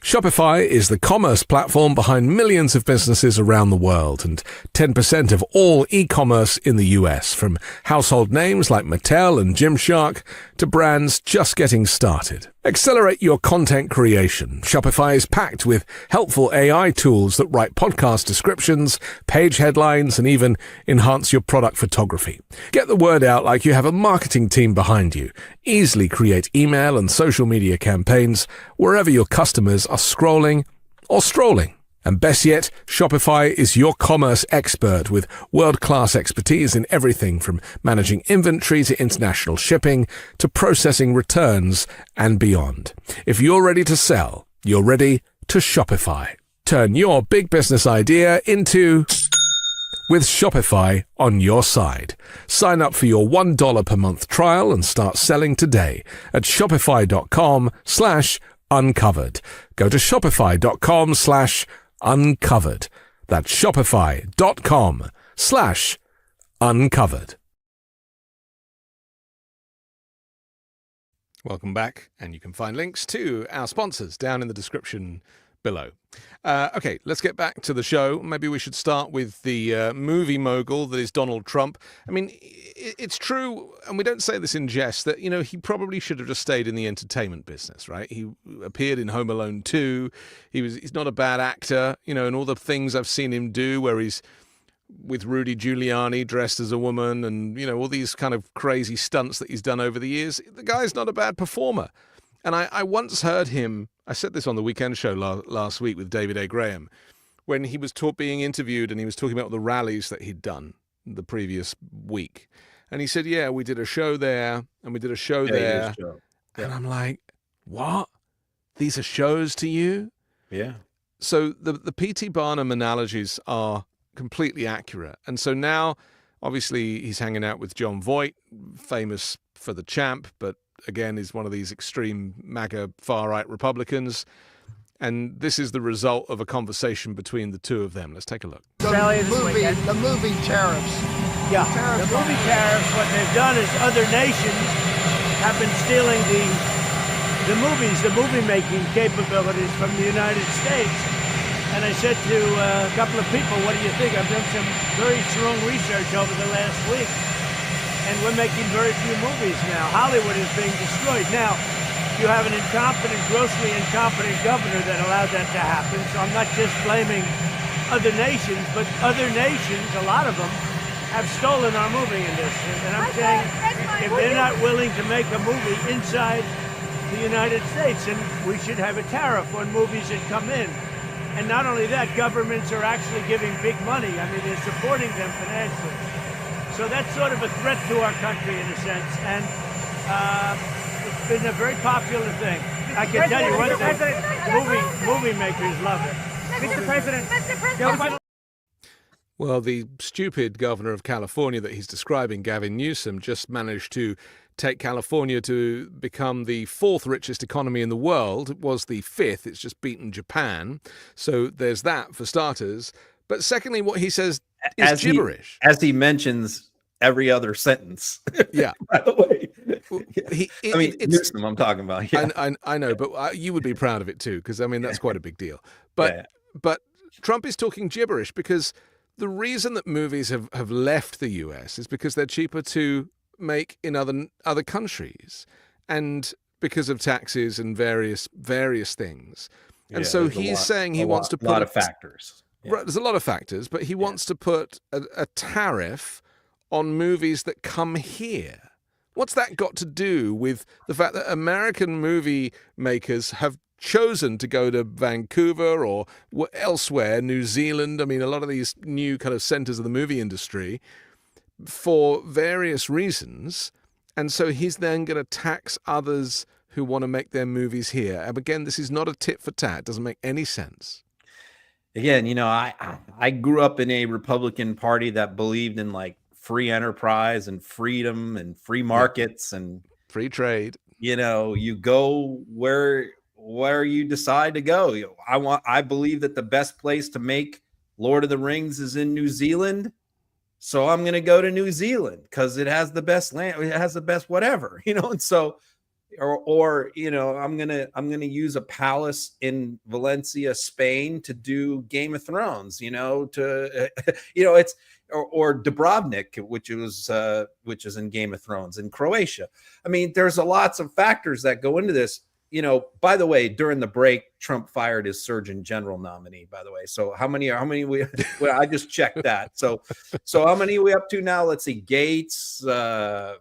Shopify is the commerce platform behind millions of businesses around the world and 10% of all e-commerce in the US, from household names like Mattel and Gymshark to brands just getting started. Accelerate your content creation. Shopify is packed with helpful AI tools that write podcast descriptions, page headlines, and even enhance your product photography. Get the word out like you have a marketing team behind you. Easily create email and social media campaigns wherever your customers are scrolling or strolling. And best yet, Shopify is your commerce expert with world-class expertise in everything from managing inventory to international shipping to processing returns and beyond. If you're ready to sell, you're ready to Shopify. Turn your big business idea into with Shopify on your side. Sign up for your $1 per month trial and start selling today at shopify.com/uncovered. Go to shopify.com/uncovered. That's shopify.com/uncovered. Welcome back, and you can find links to our sponsors down in the description below. Okay, let's get back to the show. Maybe we should start with the movie mogul that is Donald Trump. I mean, it's true, and we don't say this in jest, that, you know, he probably should have just stayed in the entertainment business, right? He appeared in Home Alone 2. He's not a bad actor, you know, and all the things I've seen him do where he's with Rudy Giuliani dressed as a woman and, you know, all these kind of crazy stunts that he's done over the years. The guy's not a bad performer. And I once heard him, I said this on the weekend show last week with David A. Graham, when he was being interviewed and he was talking about the rallies that he'd done the previous week. And he said, yeah, we did a show there and we did a show there. Yeah. And I'm like, what? These are shows to you? Yeah. So the P.T. Barnum analogies are completely accurate. And so now, obviously, he's hanging out with John Voight, famous for The Champ, but again is one of these extreme MAGA far-right Republicans. And this is the result of a conversation between the two of them. Let's take a look. The movie tariffs. Yeah, the movie tariffs, what they've done is other nations have been stealing the movie-making capabilities from the United States. And I said to a couple of people, what do you think? I've done some very strong research over the last week, and we're making very few movies now. Hollywood is being destroyed. Now, you have an grossly incompetent governor that allowed that to happen, so I'm not just blaming other nations, but other nations, a lot of them, have stolen our movie industry. And I'm saying, if they're not willing to make a movie inside the United States, then we should have a tariff on movies that come in. And not only that, governments are actually giving big money. I mean, they're supporting them financially. So that's sort of a threat to our country in a sense. And it's been a very popular thing. I can tell you one thing, movie makers love it. Mr. President. Well, the stupid governor of California that he's describing, Gavin Newsom, just managed to take California to become the fourth richest economy in the world. It was the fifth. It's just beaten Japan. So there's that for starters. But secondly, what he says is gibberish. As he mentions every other sentence. Yeah. By the way. Newsom I'm talking about. Yeah. I know, but you would be proud of it too, because, I mean, that's quite a big deal. But Trump is talking gibberish because the reason that movies have left the US is because they're cheaper to make in other countries, and because of taxes and various things. And so he's saying he wants to put a lot of factors. Right, there's a lot of factors, but he wants to put a tariff on movies that come here. What's that got to do with the fact that American movie makers have chosen to go to Vancouver or elsewhere, New Zealand? I mean, a lot of these new kind of centers of the movie industry for various reasons. And so he's then going to tax others who want to make their movies here. And again, this is not a tit for tat. It doesn't make any sense. Again, you know, I grew up in a Republican Party that believed in like free enterprise and freedom and free markets and free trade. You know, you go where you decide to go. I believe that the best place to make Lord of the Rings is in New Zealand. So I'm going to go to New Zealand because it has the best land. It has the best whatever, you know. And so, or you know, I'm gonna use a palace in Valencia, Spain, to do Game of Thrones. You know, it's or Dubrovnik, which is in Game of Thrones in Croatia. I mean, there's lots of factors that go into this. You know, by the way, during the break, Trump fired his Surgeon General nominee, by the way. So how many we I just checked that. So how many are we up to now? Let's see. Gates, the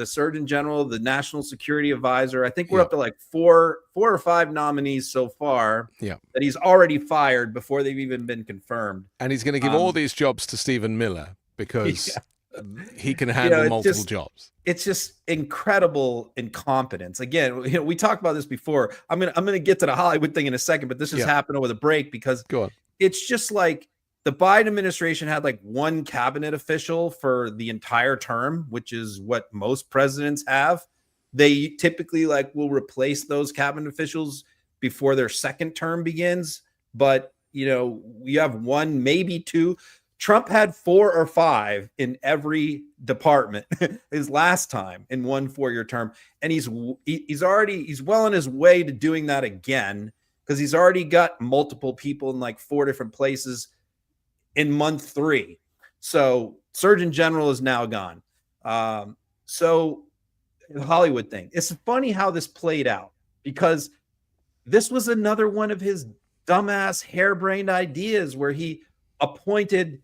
Surgeon General, the National Security Advisor. I think we're up to like four or five nominees so far that he's already fired before they've even been confirmed. And he's going to give all these jobs to Stephen Miller because he can handle multiple jobs. It's just incredible incompetence. Again, you know, we talked about this before. I'm gonna get to the Hollywood thing in a second, but this has happened over the break because it's just like the Biden administration had like one cabinet official for the entire term, which is what most presidents have. They typically like will replace those cabinet officials before their second term begins. But, you know, we have one, maybe two. Trump had 4 or 5 in every department his last time in one 4-year term. And he's well on his way to doing that again, because he's already got multiple people in like 4 different places in month 3. So Surgeon General is now gone. So the Hollywood thing, it's funny how this played out, because this was another one of his dumbass harebrained ideas where he appointed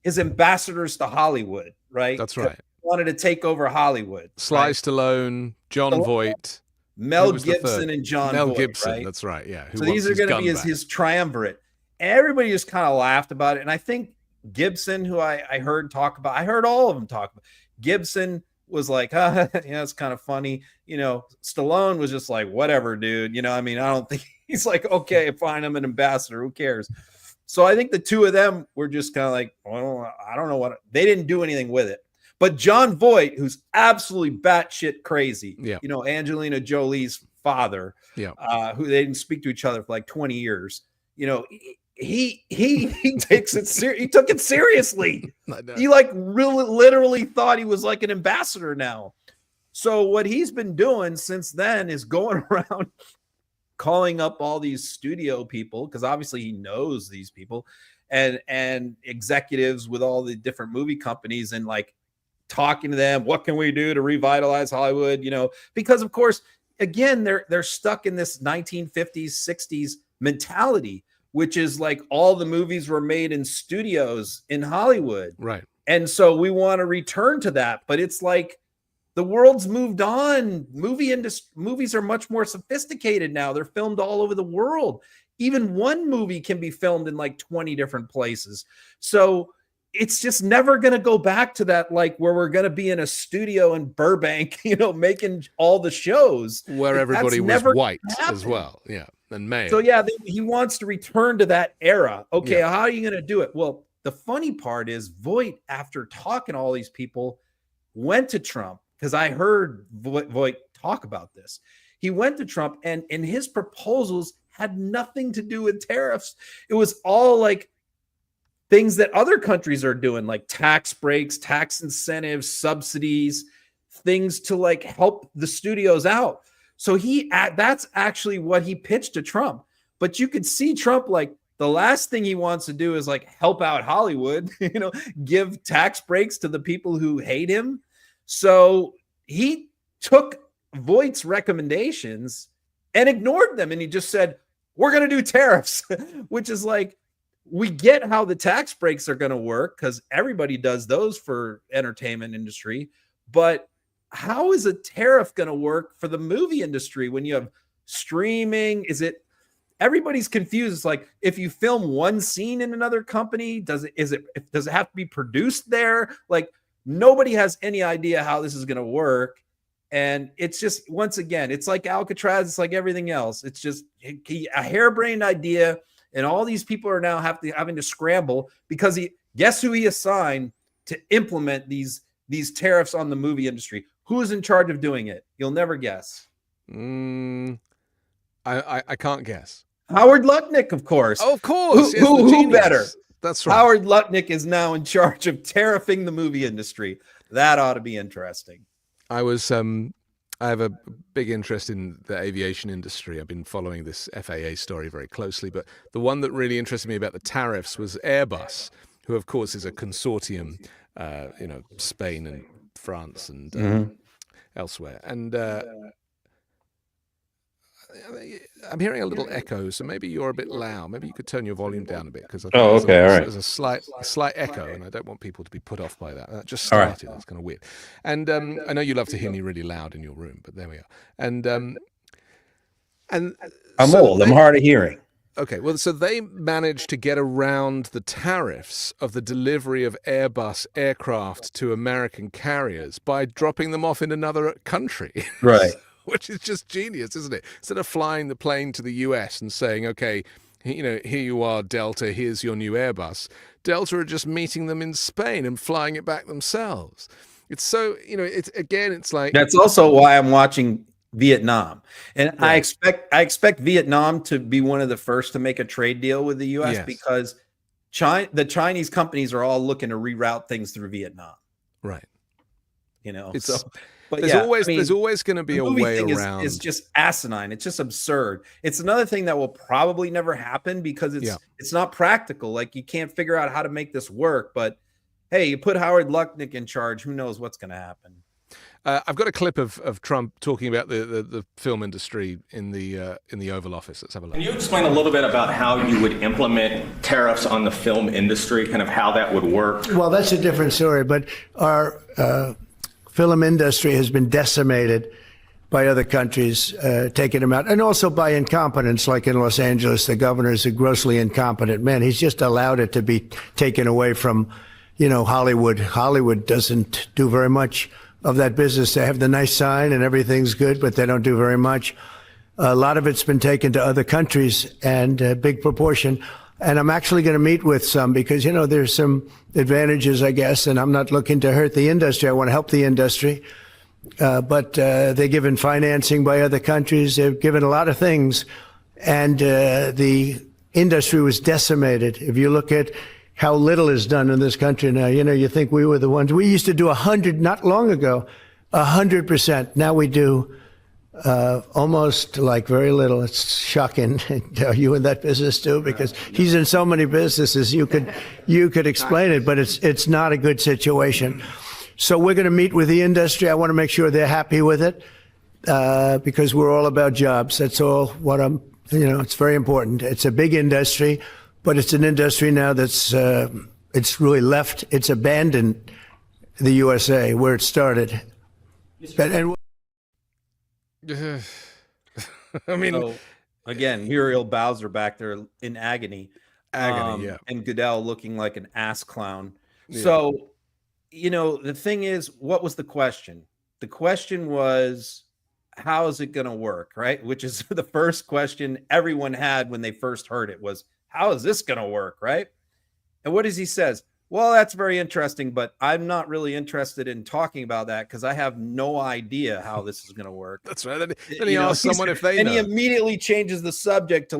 his ambassadors to Hollywood, right? That's right. He wanted to take over Hollywood. Sly Stallone, John Voight, Mel Gibson, and John Mel Voight, Gibson, right? that's right, yeah. So these are going to be his triumvirate. Everybody just kind of laughed about it. And I think Gibson, who I heard talk about, I heard all of them talk about. Gibson was like, yeah, it's kind of funny. You know, Stallone was just like, whatever, dude. You know, I mean, I don't think he's like, okay, fine, I'm an ambassador. Who cares? So I think the two of them were just kind of like, well, I don't know what, they didn't do anything with it. But John Voight, who's absolutely batshit crazy, you know, Angelina Jolie's father, who they didn't speak to each other for like 20 years, you know, he takes it he took it seriously. He like really literally thought he was like an ambassador now. So what he's been doing since then is going around calling up all these studio people, because obviously he knows these people, and executives with all the different movie companies, and like talking to them, what can we do to revitalize Hollywood? You know, because of course, again, they're stuck in this 1950s, 60s mentality, which is like all the movies were made in studios in Hollywood. Right. And so we want to return to that, but it's like the world's moved on. Movies are much more sophisticated now. They're filmed all over the world. Even one movie can be filmed in like 20 different places. So it's just never going to go back to that, like where we're going to be in a studio in Burbank, you know, making all the shows. Where everybody was white as well. Yeah. And male. So yeah, he wants to return to that era. Okay, how are you going to do it? Well, the funny part is Voight, after talking to all these people, went to Trump, because I heard Voight talk about this. He went to Trump, and his proposals had nothing to do with tariffs. It was all like things that other countries are doing, like tax breaks, tax incentives, subsidies, things to like help the studios out. So that's actually what he pitched to Trump. But you could see Trump, like, the last thing he wants to do is like help out Hollywood, you know, give tax breaks to the people who hate him. So he took Voight's recommendations and ignored them. And he just said, we're going to do tariffs, which is like, we get how the tax breaks are going to work, because everybody does those for entertainment industry. But how is a tariff going to work for the movie industry when you have streaming? Everybody's confused. It's like, if you film one scene in another company, does it have to be produced there? Like, nobody has any idea how this is going to work. And it's just, once again, it's like Alcatraz. It's like everything else. It's just a harebrained idea. And all these people are now having to scramble, because guess who he assigned to implement these tariffs on the movie industry? Who's in charge of doing it? You'll never guess. I can't guess. Howard Lutnick, of course. Oh, of course. Who better? That's right. Howard Lutnick is now in charge of tariffing the movie industry. That ought to be interesting. I have a big interest in the aviation industry. I've been following this FAA story very closely, but the one that really interested me about the tariffs was Airbus, who of course is a consortium, you know, Spain and France and elsewhere. And I'm hearing a little echo, so maybe you're a bit loud. Maybe you could turn your volume down a bit, because I think all right. There's a slight echo, and I don't want people to be put off by that. That just started. That's kind of weird. And I know you love to hear me really loud in your room, but there we are. And I'm old. I'm hard of hearing. Okay, well, so they managed to get around the tariffs of the delivery of Airbus aircraft to American carriers by dropping them off in another country. Right. Which is just genius, isn't it? Instead of flying the plane to the US and saying, okay, Here you are, Delta, here's your new Airbus. Delta are just meeting them in Spain and flying it back themselves. It's so, it's like... That's also why I'm watching Vietnam. And Right. I expect Vietnam to be one of the first to make a trade deal with the US because the Chinese companies are all looking to reroute things through Vietnam. Right. But there's always going to be a way around. It's just asinine. It's just absurd. It's another thing that will probably never happen because it's not practical. Like, you can't figure out how to make this work. But hey, you put Howard Lutnick in charge, who knows what's going to happen? I've got a clip of Trump talking about the film industry in the Oval Office. Let's have a look. Can you explain a little bit about how you would implement tariffs on the film industry, kind of how that would work? Well, that's a different story. But our film industry has been decimated by other countries taking them out, and also by incompetence, like in Los Angeles. The governor is a grossly incompetent man. He's just allowed it to be taken away from, Hollywood. Hollywood doesn't do very much of that business. They have the nice sign and everything's good, but they don't do very much. A lot of it's been taken to other countries, and a big proportion. And I'm actually going to meet with some because, there's some advantages, I guess, and I'm not looking to hurt the industry. I want to help the industry. But they're given financing by other countries. They're given a lot of things. And the industry was decimated. If you look at how little is done in this country now, you think we were the ones. We used to do 100, not long ago, 100%. Now we do almost like very little. It's shocking. Are you in that business too? Because he's in so many businesses. You could explain it, but it's not a good situation. So we're going to meet with the industry. I want to make sure they're happy with it because we're all about jobs. That's all what it's very important. It's a big industry, but it's an industry now that's it's really left. It's abandoned the USA where it started. And I mean, so, again, Muriel Bowser back there in agony. And Goodell looking like an ass clown. Yeah. So, the thing is, what was the question? The question was, how is it going to work, right? Which is the first question everyone had when they first heard it was, how is this going to work, right? And what does he says? Well, that's very interesting, but I'm not really interested in talking about that because I have no idea how this is going to work. That's right. Then he asks someone if they know. And he immediately changes the subject to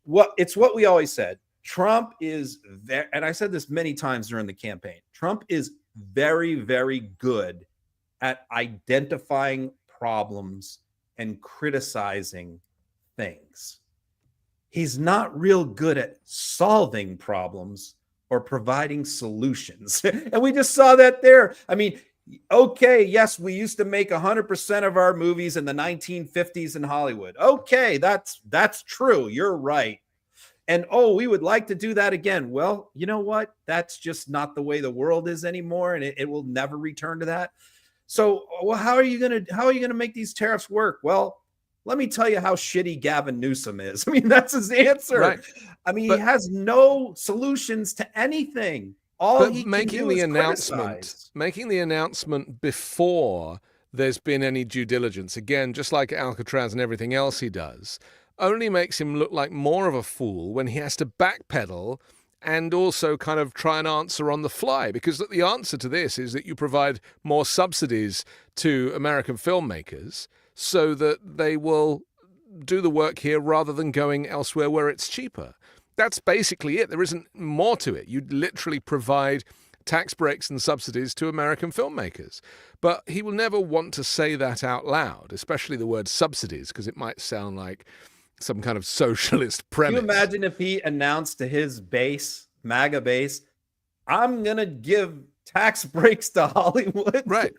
what we always said. Trump is there, and I said this many times during the campaign. Trump is very, very good at identifying problems and criticizing things. He's not real good at solving problems or providing solutions. And we just saw that there. I mean, okay, yes, we used to make 100% of our movies in the 1950s in Hollywood. Okay, that's true. You're right. And, we would like to do that again. Well, you know what? That's just not the way the world is anymore, and it will never return to that. So, how are you going to make these tariffs work? Well, let me tell you how shitty Gavin Newsom is. I mean, that's his answer. Right. I mean, he has no solutions to anything. All he can do is criticize. Making the announcement before there's been any due diligence, again, just like Alcatraz and everything else he does, only makes him look like more of a fool when he has to backpedal and also kind of try and answer on the fly. Because the answer to this is that you provide more subsidies to American filmmakers so that they will do the work here rather than going elsewhere where it's cheaper. That's basically it. There isn't more to it. You literally provide tax breaks and subsidies to American filmmakers. But he will never want to say that out loud, especially the word subsidies, because it might sound like some kind of socialist premise. Can you imagine if he announced to his base, MAGA base, I'm going to give tax breaks to Hollywood? Right.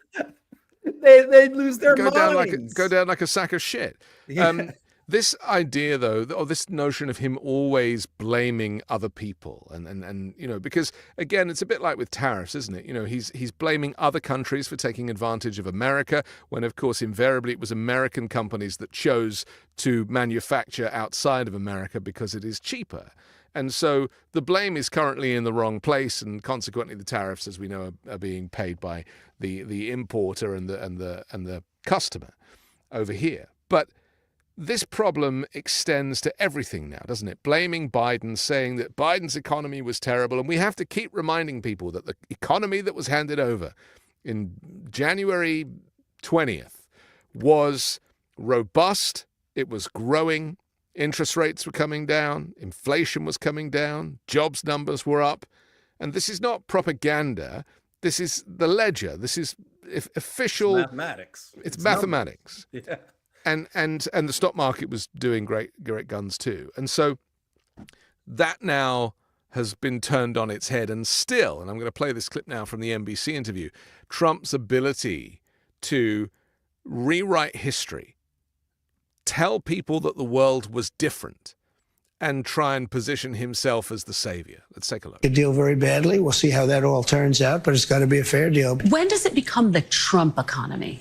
They'd lose their minds. Go down like a sack of shit. Yeah. This idea, though, or this notion of him always blaming other people, and because again, it's a bit like with tariffs, isn't it? He's blaming other countries for taking advantage of America, when of course invariably it was American companies that chose to manufacture outside of America because it is cheaper. And so the blame is currently in the wrong place, and consequently the tariffs, as we know, are being paid by the importer and the customer over here. But this problem extends to everything now, doesn't it? Blaming Biden, saying that Biden's economy was terrible. And we have to keep reminding people that the economy that was handed over in January 20th was robust. It was growing. Interest rates were coming down. Inflation was coming down. Jobs numbers were up. And this is not propaganda. This is the ledger. This is official. It's mathematics. It's mathematics. Yeah. And the stock market was doing great guns too. And so that now has been turned on its head. And still, and I'm going to play this clip now from the NBC interview, Trump's ability to rewrite history, tell people that the world was different, and try and position himself as the savior. Let's take a look. A deal very badly. We'll see how that all turns out, but it's got to be a fair deal. When does it become the Trump economy?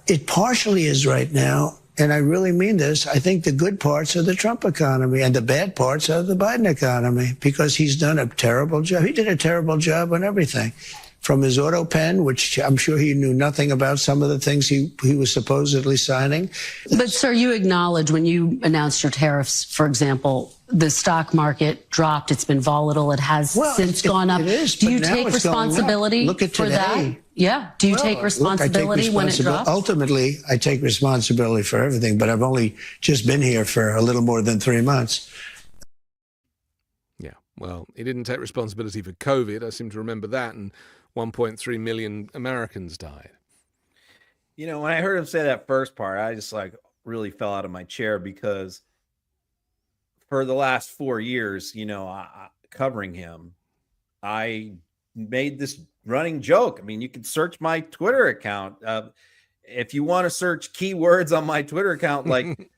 It partially is right now, and I really mean this. I think the good parts are the Trump economy, and the bad parts are the Biden economy, because he's done a terrible job. He did a terrible job on everything. From his auto pen, which I'm sure he knew nothing about some of the things he was supposedly signing. But, sir, you acknowledge when you announced your tariffs, for example, the stock market dropped. It's been volatile. It has since gone up. It is, Do you but now take it's going up. responsibility Look at for that? today. Yeah. Do you Well, take responsibility when it drops? Ultimately, I take responsibility for everything, but I've only just been here for a little more than 3 months. Yeah, well, he didn't take responsibility for COVID. I seem to remember that. And 1.3 million Americans died. You know, when I heard him say that first part, I just really fell out of my chair, because for the last 4 years, covering him, I made this running joke. I mean, you can search my Twitter account. If you want to search keywords on my Twitter account, like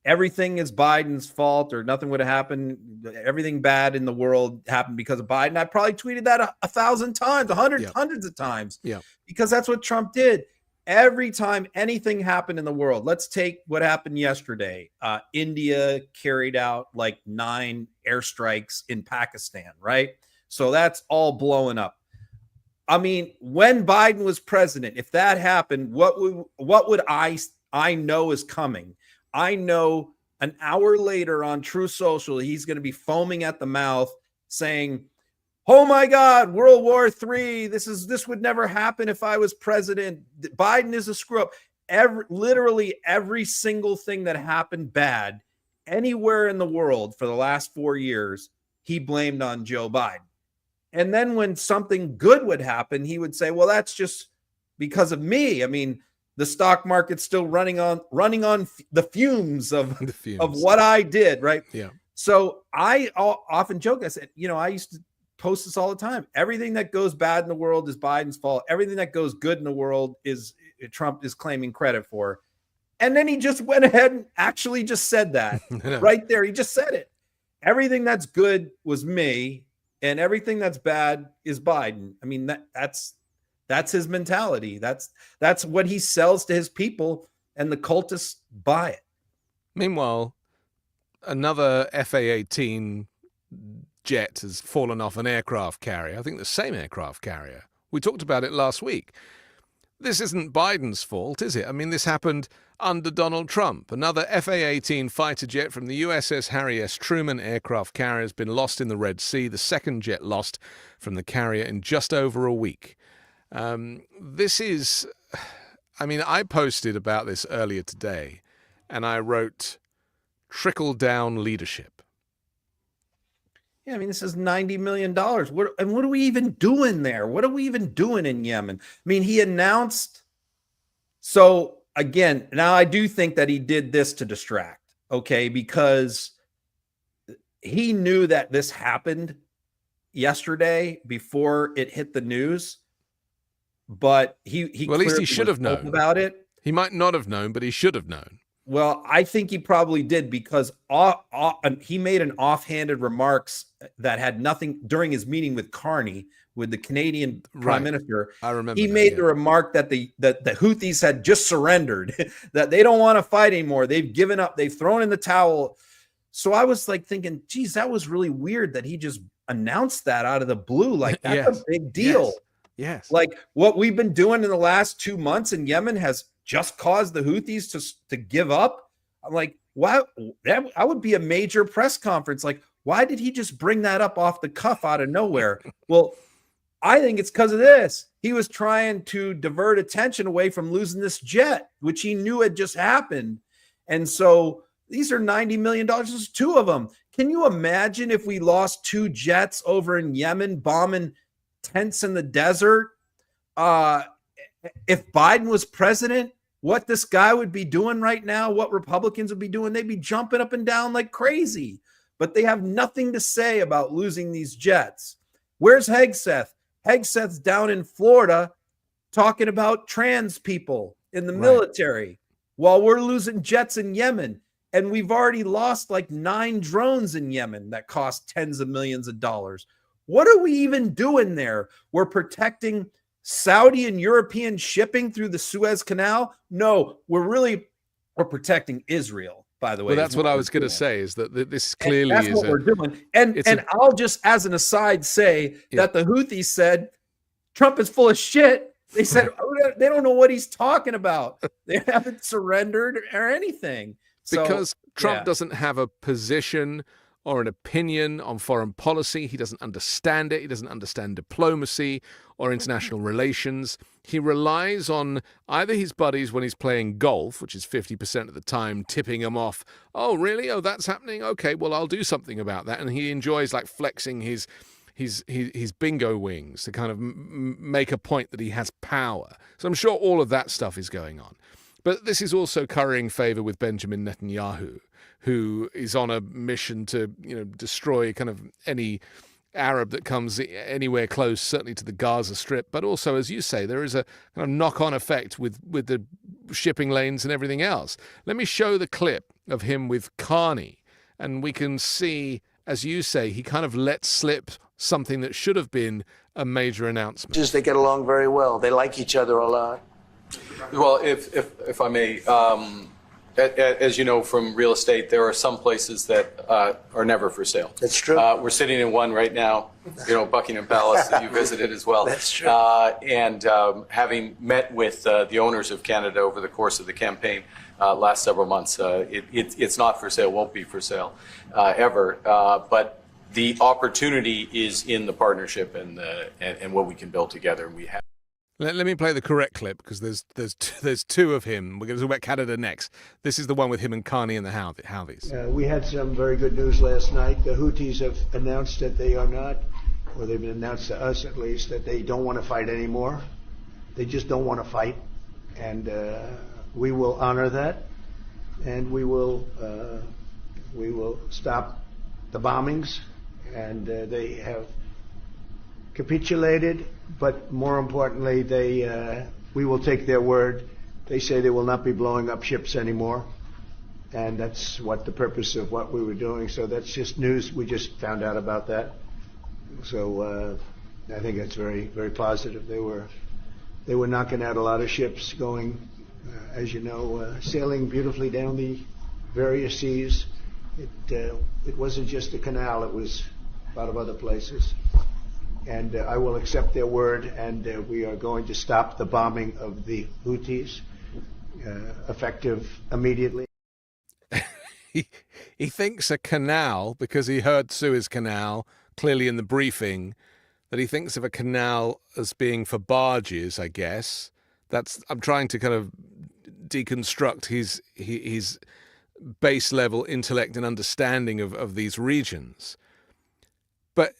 everything is Biden's fault, or nothing would have happened, everything bad in the world happened because of Biden, I probably tweeted that 1,000 times, hundreds of times, because that's what Trump did. Every time anything happened in the world, let's take what happened yesterday. India carried out 9 airstrikes in Pakistan, right? So that's all blowing up. I mean, when Biden was president, if that happened, what would I know is coming? I know an hour later on True Social, he's going to be foaming at the mouth saying, "Oh my God, World War III. This would never happen if I was president. Biden is a screw up." Literally every single thing that happened bad anywhere in the world for the last 4 years, he blamed on Joe Biden. And then when something good would happen, he would say, "Well, that's just because of me. I mean, the stock market's still running on the fumes of what I did," right? Yeah. So I often joke. I said, I used to post this all the time. Everything that goes bad in the world is Biden's fault. Everything that goes good in the world is Trump is claiming credit for. And then he just went ahead and actually just said that right there. He just said it. Everything that's good was me, and everything that's bad is Biden. I mean, that's his mentality. That's what he sells to his people, and the cultists buy it. Meanwhile, another FA-18 jet has fallen off an aircraft carrier. I think the same aircraft carrier. We talked about it last week. This isn't Biden's fault, is it? I mean, this happened under Donald Trump. Another FA-18 fighter jet from the USS Harry S. Truman aircraft carrier has been lost in the Red Sea, the second jet lost from the carrier in just over a week. I posted about this earlier today, and I wrote trickle-down leadership. Yeah, I mean, this is $90 million. What are we even doing there? What are we even doing in Yemen? I mean, he announced. So again, now I do think that he did this to distract, okay, because he knew that this happened yesterday before it hit the news. But he well, at least he should have known about it. He might not have known, but he should have known. Well, I think he probably did, because he made an offhanded remarks that had nothing during his meeting with Carney, with the Canadian Prime Minister. I remember he made the remark that the Houthis had just surrendered, that they don't want to fight anymore. They've given up. They've thrown in the towel. So I was thinking, geez, that was really weird that he just announced that out of the blue. Like, that's a big deal. Yes. Like, what we've been doing in the last 2 months in Yemen has just cause the Houthis to give up? I'm like, wow, that would be a major press conference. Like, why did he just bring that up off the cuff out of nowhere? Well, I think it's because of this. He was trying to divert attention away from losing this jet, which he knew had just happened. And so these are $90 million. There's two of them. Can you imagine if we lost 2 jets over in Yemen, bombing tents in the desert? If Biden was president, what this guy would be doing right now, what Republicans would be doing, they'd be jumping up and down like crazy. But they have nothing to say about losing these jets. Where's Hegseth? Hegseth's down in Florida talking about trans people in the military while we're losing jets in Yemen. And we've already lost like 9 drones in Yemen that cost tens of millions of dollars. What are we even doing there? We're protecting Saudi and European shipping through the Suez Canal? No, we're protecting Israel, by the way. Well, that's what I was going to say, is that this clearly that's is what we're doing. And I'll just, as an aside, say that the Houthis said Trump is full of shit. They said they don't know what he's talking about. They haven't surrendered or anything. Because Trump doesn't have a position or an opinion on foreign policy. He doesn't understand it. He doesn't understand diplomacy or international relations. He relies on either his buddies when he's playing golf, which is 50% of the time, tipping him off. Oh, really? Oh, that's happening? Okay, well, I'll do something about that. And he enjoys like flexing his bingo wings to kind of make a point that he has power. So I'm sure all of that stuff is going on. But this is also currying favor with Benjamin Netanyahu, who is on a mission to, destroy kind of any Arab that comes anywhere close, certainly to the Gaza Strip. But also, as you say, there is a kind of knock-on effect with the shipping lanes and everything else. Let me show the clip of him with Carney, and we can see, as you say, he kind of let slip something that should have been a major announcement. Just they get along very well. They like each other a lot. Well, if I may, as you know from real estate, there are some places that are never for sale. That's true. We're sitting in one right now, Buckingham Palace that you visited as well. That's true. And having met with the owners of Canada over the course of the campaign last several months, it's not for sale, won't be for sale ever. But the opportunity is in the partnership and what we can build together. And we have. Let me play the correct clip, because there's 2 of him. We're going to talk about Canada next. This is the one with him and Carney and the Houthis. We had some very good news last night. The Houthis have announced that they are not, or they've announced to us at least, that they don't want to fight anymore. They just don't want to fight. And we will honor that. And we will stop the bombings. And they have capitulated, but more importantly, we will take their word. They say they will not be blowing up ships anymore, and that's what the purpose of what we were doing. So that's just news. We just found out about that. So I think that's very, very positive. They were knocking out a lot of ships going, as you know, sailing beautifully down the various seas. It wasn't just the canal. It was a lot of other places. And I will accept their word, and we are going to stop the bombing of the Houthis, effective immediately. He thinks a canal, because he heard Suez Canal clearly in the briefing, that he thinks of a canal as being for barges, I guess. I'm trying to kind of deconstruct his base level intellect and understanding of these regions. But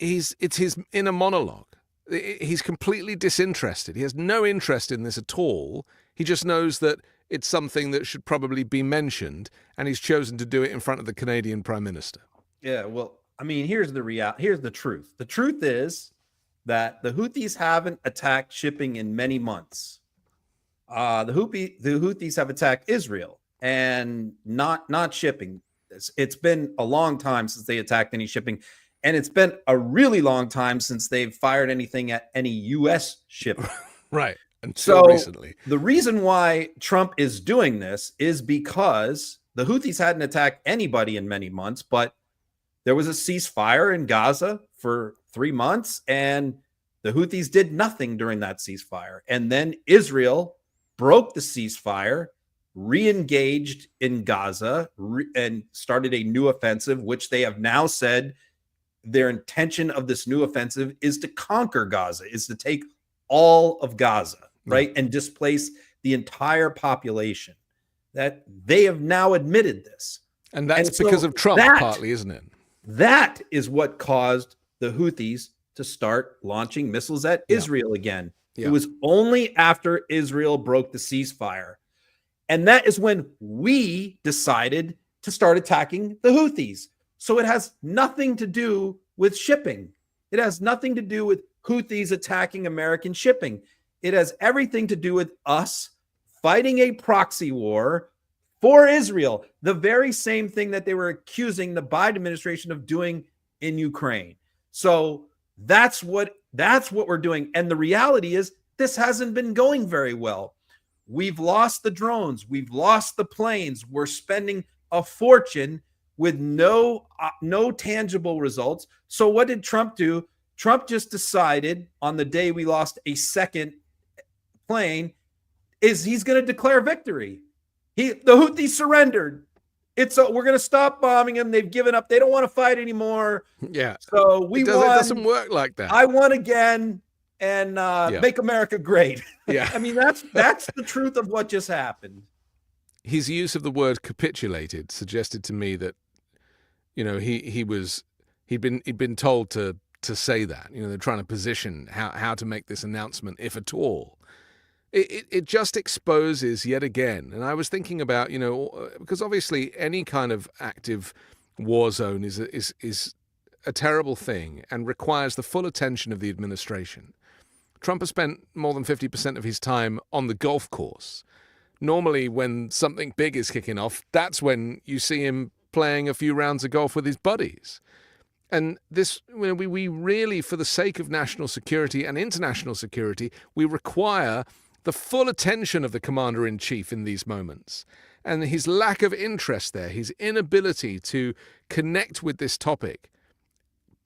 it's his inner monologue. He's completely disinterested. He has no interest in this at all. He just knows that it's something that should probably be mentioned, and he's chosen to do it in front of the Canadian Prime Minister. Yeah, well, I mean, here's the reality. Here's the truth. The truth is that the Houthis haven't attacked shipping in many months. The Houthis have attacked Israel, and not shipping. It's been a long time since they attacked any shipping. And it's been a really long time since they've fired anything at any U.S. ship. Right. Until recently. The reason why Trump is doing this is because the Houthis hadn't attacked anybody in many months, but there was a ceasefire in Gaza for 3 months, and the Houthis did nothing during that ceasefire. And then Israel broke the ceasefire, re-engaged in Gaza, and started a new offensive, which they have now said their intention of this new offensive is to conquer Gaza, is to take all of Gaza, right? And displace the entire population. That they have now admitted this. And that's because of Trump, partly, isn't it? That is what caused the Houthis to start launching missiles at Israel again. It was only after Israel broke the ceasefire. And that is when we decided to start attacking the Houthis. So it has nothing to do with shipping. It has nothing to do with Houthis attacking American shipping. It has everything to do with us fighting a proxy war for Israel, the very same thing that they were accusing the Biden administration of doing in Ukraine. So that's what we're doing. And the reality is this hasn't been going very well. We've lost the drones. We've lost the planes. We're spending a fortune with no tangible results. So what did Trump do? Trump just decided on the day we lost a second plane is he's going to declare victory. The Houthis surrendered. We're going to stop bombing them. They've given up. They don't want to fight anymore. Yeah. So we won. It doesn't work like that. I won again and make America great. Yeah. I mean, that's the truth of what just happened. His use of the word capitulated suggested to me that, he'd been told to say that. They're trying to position how to make this announcement, if at all. It just exposes yet again. And I was thinking about, because obviously any kind of active war zone is a terrible thing and requires the full attention of the administration. Trump has spent more than 50% of his time on the golf course. Normally, when something big is kicking off, that's when you see him playing a few rounds of golf with his buddies. And this, we really, for the sake of national security and international security, we require the full attention of the commander-in-chief in these moments. And his lack of interest there, his inability to connect with this topic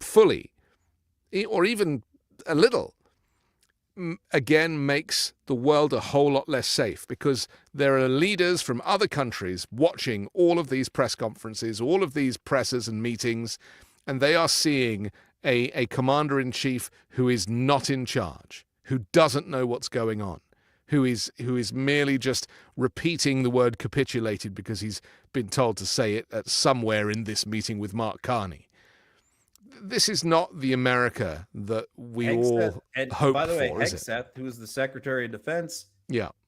fully, or even a little, again makes the world a whole lot less safe, because there are leaders from other countries watching all of these press conferences, all of these presses and meetings, and they are seeing a commander-in-chief who is not in charge, who doesn't know what's going on, who is merely just repeating the word capitulated because he's been told to say it at somewhere in this meeting with Mark Carney. This is not the America that we all hope by the way, for, is it? Hegseth, who is the Secretary of Defense,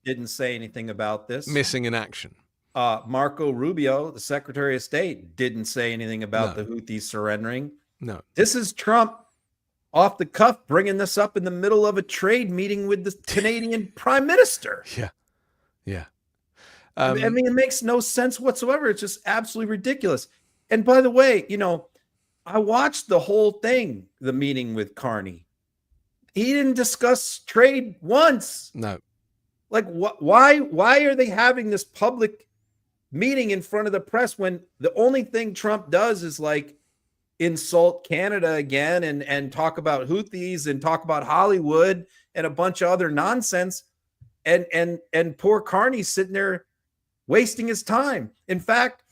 didn't say anything about this. Missing in action. Marco Rubio, the Secretary of State, didn't say anything about the Houthis surrendering. No. This is Trump off the cuff bringing this up in the middle of a trade meeting with the Canadian Prime Minister. Yeah. I mean, it makes no sense whatsoever. It's just absolutely ridiculous. And by the way, I watched the whole thing, the meeting with Carney. He didn't discuss trade once. No. Like, why are they having this public meeting in front of the press when the only thing Trump does is like insult Canada again and talk about Houthis and talk about Hollywood and a bunch of other nonsense. And poor Carney's sitting there wasting his time. In fact,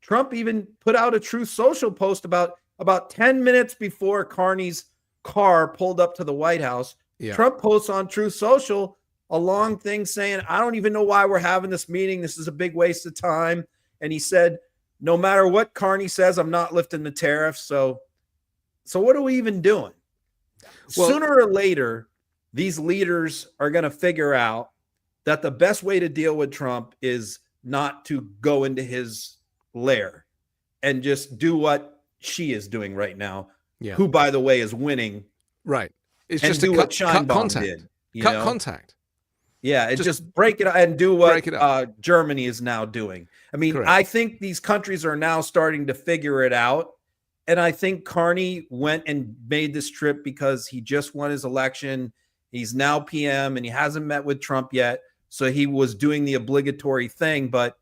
Trump even put out a Truth Social post about 10 minutes before Carney's car pulled up to the White House. Trump posts on Truth Social a long thing saying, I don't even know why we're having this meeting. This is a big waste of time. And he said, no matter what Carney says, I'm not lifting the tariffs. So what are we even doing? Well, sooner or later, these leaders are going to figure out that the best way to deal with Trump is not to go into his lair and just do what she is doing right now, who, by the way, is winning. Right. It's and just do to what cut contact. did. Cut contact. Yeah, it just break it and do what Germany is now doing. I mean, I think these countries are now starting to figure it out. And I think Carney went and made this trip because he just won his election. He's now PM and he hasn't met with Trump yet. So he was doing the obligatory thing. But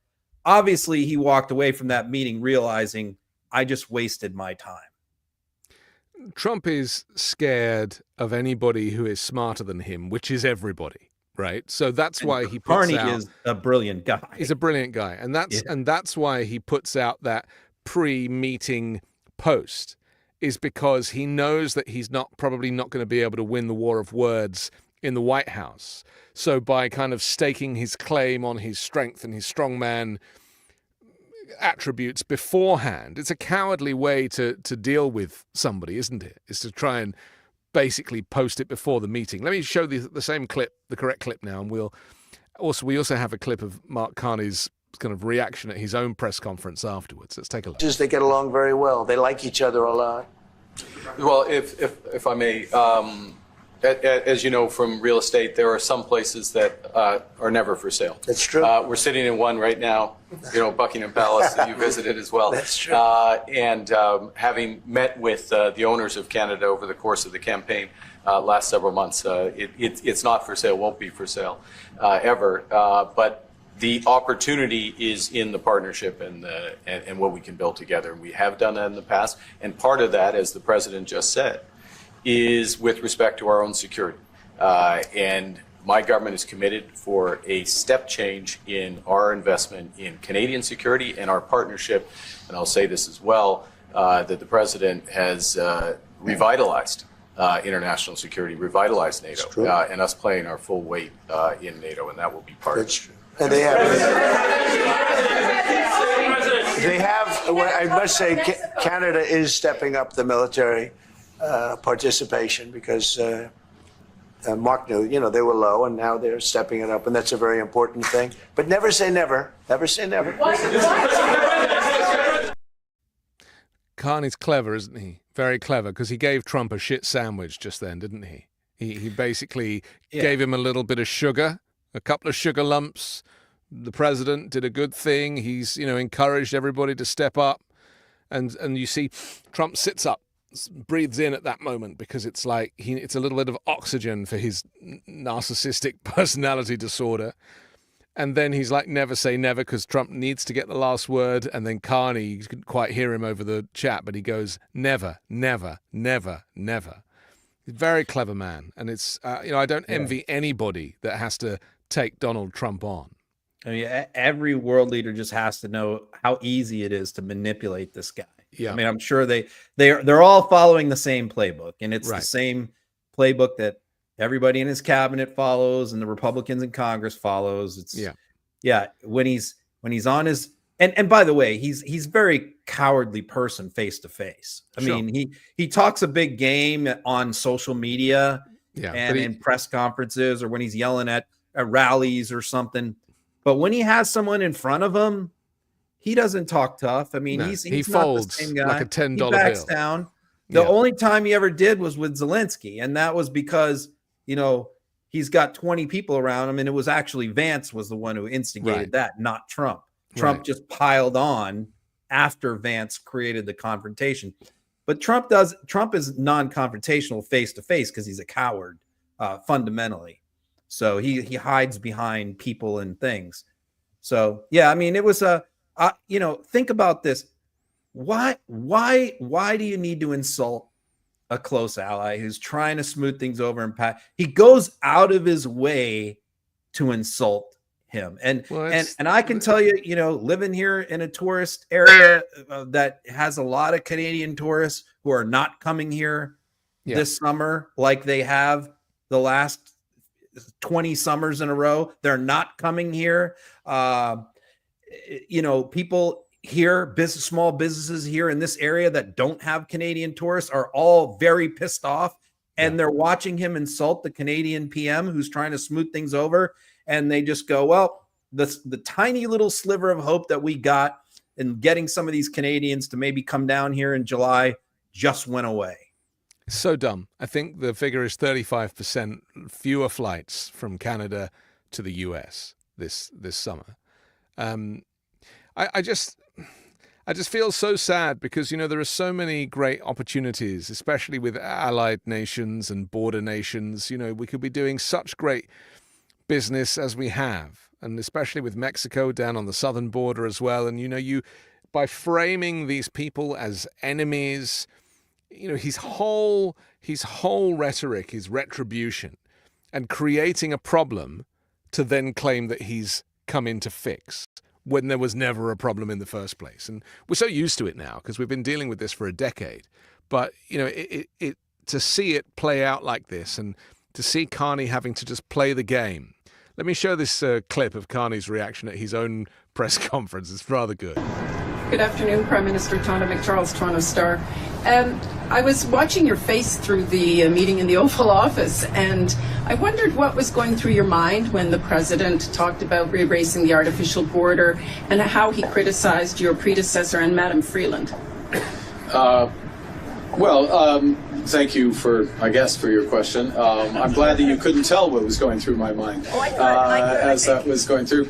obviously he walked away from that meeting realizing I just wasted my time. Trump is scared of anybody who is smarter than him, which is everybody. right? So that's And why he puts Carney out. is a brilliant guy. He's a brilliant guy, and that's why he puts out that pre-meeting post, is because he knows that he's probably not going to be able to win the war of words in the White House. So by kind of staking his claim on his strength and his strongman attributes beforehand, it's a cowardly way to deal with somebody, isn't it? Is to try and basically post it before the meeting. Let me show the same clip, the correct clip now, and we also have a clip of Mark Carney's kind of reaction at his own press conference afterwards. Let's take a look. They get along very well. They like each other a lot. Well, if I may, as you know from real estate, there are some places that are never for sale. That's true. We're sitting in one right now, Buckingham Palace that you visited as well. That's true. And having met with the owners of Canada over the course of the campaign last several months, it's not for sale, won't be for sale ever. But the opportunity is in the partnership and what we can build together. And we have done that in the past. And part of that, as the president just said, is with respect to our own security. And my government is committed for a step change in our investment in Canadian security and our partnership. And I'll say this as well, that the president has revitalized international security, revitalized NATO, and us playing our full weight in NATO, and that will be part of it. That's true. And they have, I must say, Canada is stepping up the military participation because Mark knew, they were low and now they're stepping it up, and that's a very important thing. But never say never. Never say never. Carney's clever, isn't he? Very clever, because he gave Trump a shit sandwich just then, didn't he? He basically gave him a little bit of sugar, a couple of sugar lumps. The president did a good thing. He's, encouraged everybody to step up. And you see Trump sits up, breathes in at that moment, because it's like it's a little bit of oxygen for his narcissistic personality disorder. And then he's like, never say never, because Trump needs to get the last word. And then Carney, you couldn't quite hear him over the chat, but he goes, never, never, never, never. He's a very clever man. And it's, I don't envy anybody that has to take Donald Trump on. I mean, every world leader just has to know how easy it is to manipulate this guy. Yeah. I mean, I'm sure they're all following the same playbook, and it's the same playbook that everybody in his cabinet follows and the Republicans in Congress follows. It's when he's on his and by the way, he's very cowardly person face to face. I mean, he talks a big game on social media and in press conferences, or when he's yelling at rallies or something. But when he has someone in front of him, he doesn't talk tough. I mean, he's he not folds the same guy. like a $10 bill. He backs down. The only time he ever did was with Zelensky, and that was because he's got 20 people around him, and it was actually Vance was the one who instigated that, not Trump. Trump just piled on after Vance created the confrontation. But Trump is non-confrontational face to face because he's a coward fundamentally. So he hides behind people and things. So I mean, it was think about this. Why do you need to insult a close ally who's trying to smooth things over and he goes out of his way to insult him. And I can tell you, living here in a tourist area that has a lot of Canadian tourists who are not coming here this summer like they have the last 20 summers in a row. They're not coming here. People here, small businesses here in this area that don't have Canadian tourists are all very pissed off, and they're watching him insult the Canadian PM who's trying to smooth things over. And they just go, well, the tiny little sliver of hope that we got in getting some of these Canadians to maybe come down here in July just went away. So dumb. I think the figure is 35% fewer flights from Canada to the US this summer. I just feel so sad because, there are so many great opportunities, especially with allied nations and border nations. We could be doing such great business as we have, and especially with Mexico down on the southern border as well. And, by framing these people as enemies, his whole rhetoric is retribution. and creating a problem to then claim that he's come in to fix when there was never a problem in the first place. And we're so used to it now because we've been dealing with this for a decade. But, you know, it to see it play out like this and to see Carney having to just play the game. Let me show this clip of Carney's reaction at his own press conference. It's rather good. Good afternoon, Prime Minister Tana McCharles, Toronto Star. I was watching your face through the meeting in the Oval Office, and I wondered what was going through your mind when the President talked about erasing the artificial border and how he criticized your predecessor and Madam Freeland. Thank you for your question. I'm glad that you couldn't tell what was going through my mind as that was going through.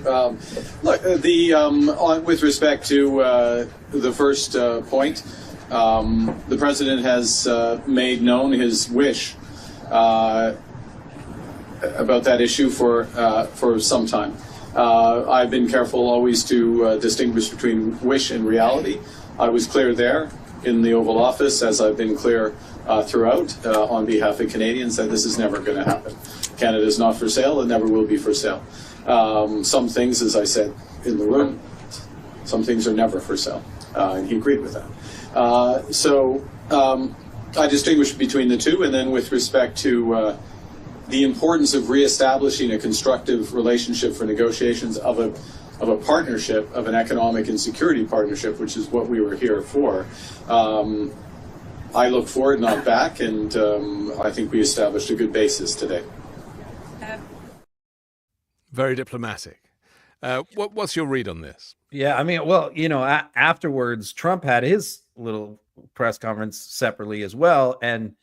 With respect to the first point, the President has made known his wish about that issue for some time. I've been careful always to distinguish between wish and reality. I was clear there in the Oval Office, as I've been clear throughout on behalf of Canadians, that this is never going to happen. Canada is not for sale and never will be for sale. Some things, as I said in the room, some things are never for sale. And he agreed with that. I distinguish between the two, and then with respect to the importance of reestablishing a constructive relationship for negotiations of a partnership, of an economic and security partnership, which is what we were here for. I look forward, not back, and I think we established a good basis today. Very diplomatic. What's your read on this? Yeah, I mean, well, you know, afterwards, Trump had his little press conference separately as well, and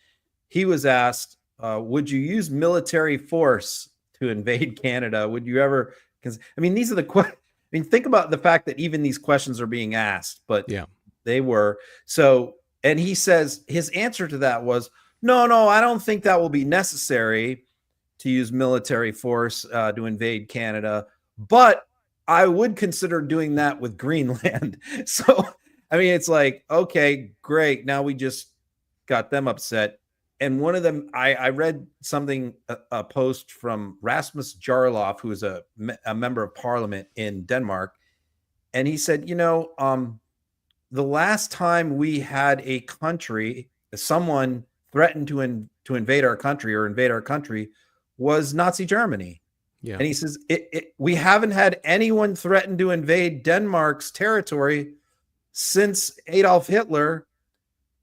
he was asked, would you use military force to invade Canada? Would you ever? Because I mean, these are the questions. I mean, think about the fact that even these questions are being asked, but yeah, they were. So, and he says his answer to that was, no, I don't think that will be necessary to use military force to invade Canada, but I would consider doing that with Greenland. So, I mean, it's like, okay, great. Now we just got them upset. And one of them, I read something, a post from Rasmus Jarloff, who is a member of parliament in Denmark. And he said, you know, the last time we had a country, someone threatened to invade our country or invade our country was Nazi Germany. Yeah. And he says, we haven't had anyone threaten to invade Denmark's territory since Adolf Hitler.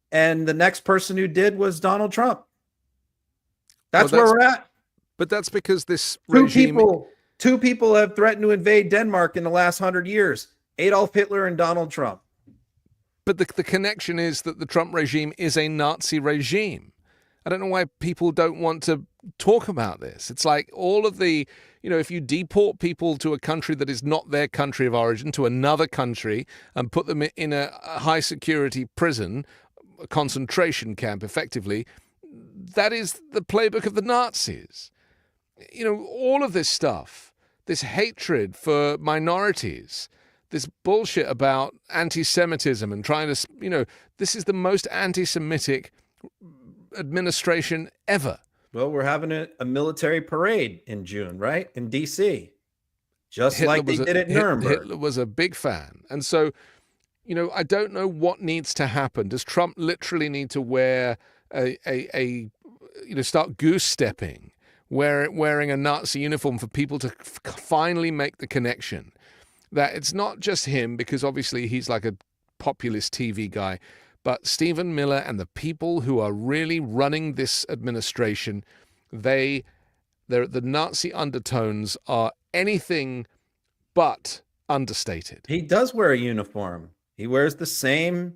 And the next person who did was Donald Trump. That's where we're at. But that's because this regime... Two people have threatened to invade Denmark in the last 100 years. Adolf Hitler and Donald Trump. But the connection is that the Trump regime is a Nazi regime. I don't know why people don't want to talk about this. It's like all of the, you know, if you deport people to a country that is not their country of origin, to another country, and put them in a high security prison, a concentration camp, effectively, that is the playbook of the Nazis. You know, all of this stuff, this hatred for minorities, this bullshit about anti-Semitism and trying to, you know, this is the most anti-Semitic administration ever. Well, we're having a military parade in June, right? In D.C. Just Hitler like they did at Nuremberg. Hitler was a big fan. And so, you know, I don't know what needs to happen. Does Trump literally need to wear start goose stepping, wearing a Nazi uniform for people to finally make the connection that it's not just him, because obviously he's like a populist TV guy, but Stephen Miller and the people who are really running this administration, the Nazi undertones are anything but understated. He does wear a uniform. He wears the same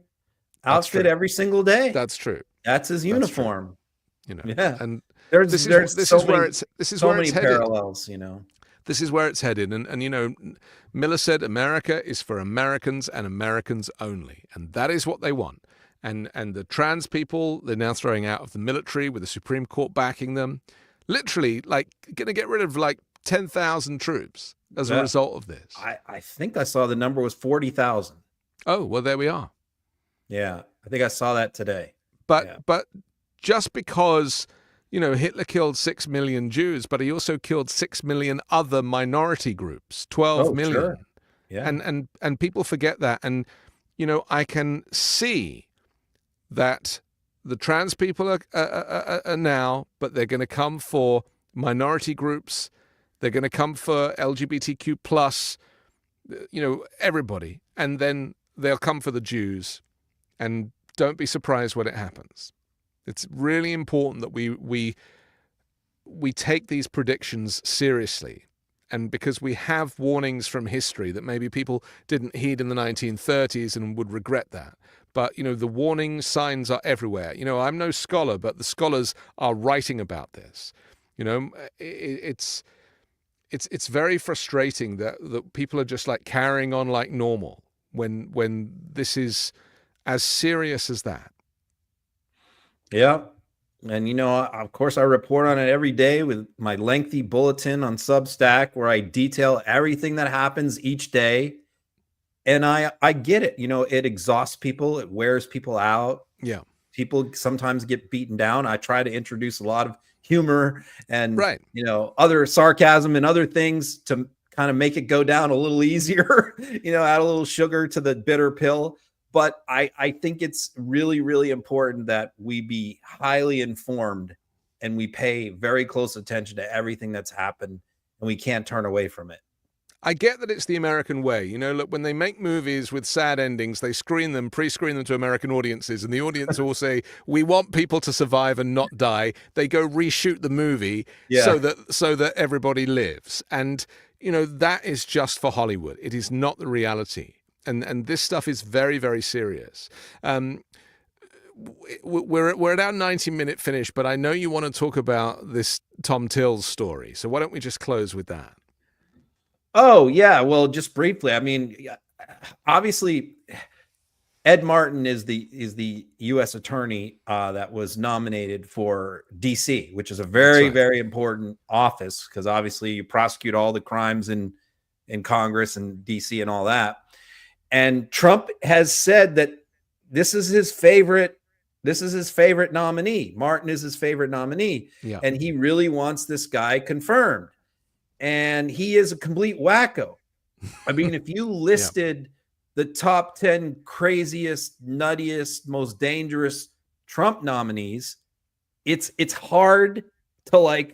outfit every single day. That's true. That's his uniform. You know, yeah. And this is where it's many headed. Parallels, you know. This is where it's headed. And, you know, Miller said America is for Americans and Americans only. And that is what they want. And the trans people, they're now throwing out of the military with the Supreme Court backing them. Literally, like, going to get rid of, like, 10,000 troops as a result of this. I think I saw the number was 40,000. Oh, well, there we are. Yeah, I think I saw that today. But just because Hitler killed 6 million Jews, but he also killed 6 million other minority groups, 12 million. Sure. Yeah. And people forget that. And, I can see that the trans people are now, but they're going to come for minority groups. They're going to come for LGBTQ plus, everybody. And then they'll come for the Jews. And don't be surprised when it happens. It's really important that we take these predictions seriously. And because we have warnings from history that maybe people didn't heed in the 1930s and would regret that. But, the warning signs are everywhere. I'm no scholar, but the scholars are writing about this. It's very frustrating that people are just like carrying on like normal when this is as serious as that. Yeah. And, of course, I report on it every day with my lengthy bulletin on Substack where I detail everything that happens each day. And I get it. It exhausts people. It wears people out. Yeah. People sometimes get beaten down. I try to introduce a lot of humor and, right. Other sarcasm and other things to kind of make it go down a little easier, add a little sugar to the bitter pill. But I think it's really, really important that we be highly informed and we pay very close attention to everything that's happened, and we can't turn away from it. I get that it's the American way. Look, when they make movies with sad endings, they pre-screen them to American audiences, and the audience will say, we want people to survive and not die. They go reshoot the movie so that everybody lives. And, that is just for Hollywood. It is not the reality. And this stuff is very, very serious. We're at our 90-minute finish, but I know you want to talk about this Thom Tillis story. So why don't we just close with that? Oh, yeah. Well, just briefly. I mean, obviously, Ed Martin is the U.S. attorney that was nominated for D.C., which is a very, very important office because obviously you prosecute all the crimes in Congress and D.C. and all that. And Trump has said that this is his favorite nominee. Martin is his favorite nominee. Yeah. And he really wants this guy confirmed. And he is a complete wacko. I mean, if you listed the top 10 craziest, nuttiest, most dangerous Trump nominees, it's hard to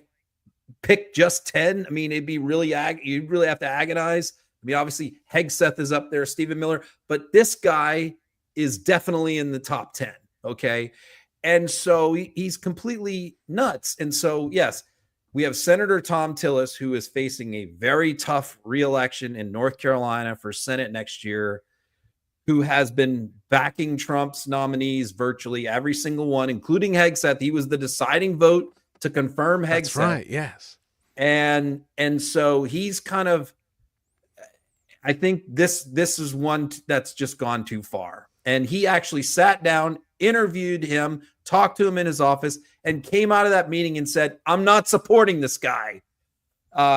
pick just 10. I mean, it'd be you'd really have to agonize. I mean, obviously, Hegseth is up there, Stephen Miller, but this guy is definitely in the top 10, okay? And so he's completely nuts. And so, yes, we have Senator Thom Tillis, who is facing a very tough re-election in North Carolina for Senate next year, who has been backing Trump's nominees virtually every single one, including Hegseth. He was the deciding vote to confirm Hegseth. That's right, yes. And so he's kind of, I think this is one that's just gone too far. And he actually sat down, interviewed him, talked to him in his office, and came out of that meeting and said, I'm not supporting this guy.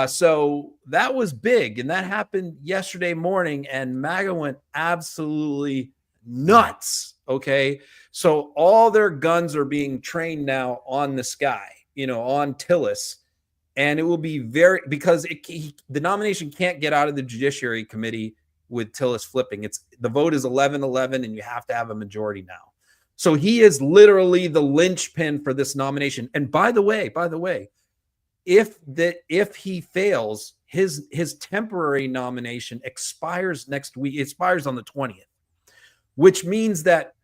So that was big. And that happened yesterday morning, and MAGA went absolutely nuts. Okay. So all their guns are being trained now on this guy, on Tillis. And it will be because the nomination can't get out of the Judiciary Committee with Tillis flipping. The vote is 11-11, and you have to have a majority now. So he is literally the linchpin for this nomination. And by the way, if he fails, his temporary nomination expires next week. It expires on the 20th, which means that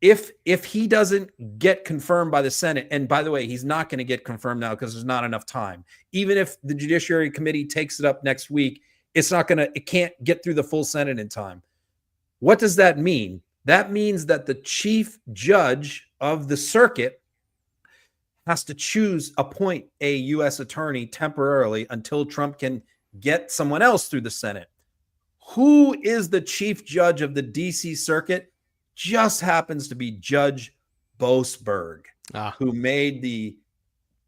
if he doesn't get confirmed by the Senate, and by the way, he's not going to get confirmed now because there's not enough time. Even if the Judiciary Committee takes it up next week, it can't get through the full Senate in time. What does that mean? That means that the chief judge of the circuit has to appoint a U.S. attorney temporarily until Trump can get someone else through the Senate. Who is the chief judge of the D.C. circuit? Just happens to be Judge Boasberg, who made the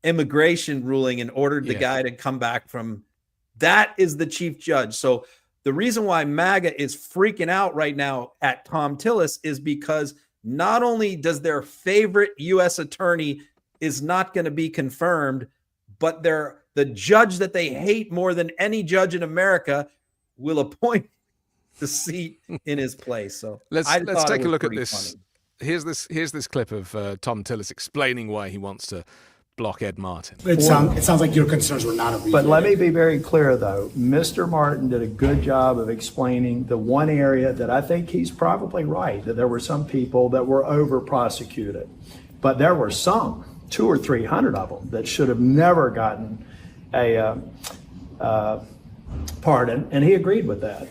immigration ruling and ordered the guy to come back from. That is the chief judge. So the reason why MAGA is freaking out right now at Thom Tillis is because not only does their favorite U.S. attorney is not going to be confirmed, but the judge that they hate more than any judge in America will appoint the seat in his place. So let's take a look at this. Funny. Here's this clip of Thom Tillis explaining why he wants to block Ed Martin. It sounds like your concerns were not alleviated. But let me be very clear, though. Mr. Martin did a good job of explaining the one area that I think he's probably right, that there were some people that were over-prosecuted. But there were some, 200 or 300 of them, that should have never gotten a pardon, and he agreed with that.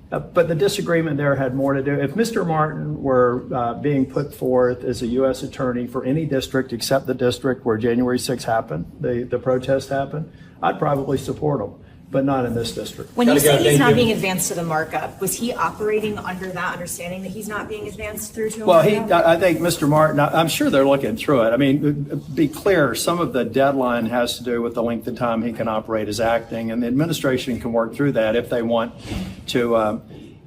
But the disagreement there had more to do. If Mr. Martin were being put forth as a U.S. attorney for any district except the district where January 6th happened, the protest happened, I'd probably support him, but not in this district. When you say he's not being advanced to the markup, was he operating under that understanding that he's not being advanced through to a markup? I think Mr. Martin, I'm sure they're looking through it. I mean, be clear, some of the deadline has to do with the length of time he can operate as acting, and the administration can work through that if they want to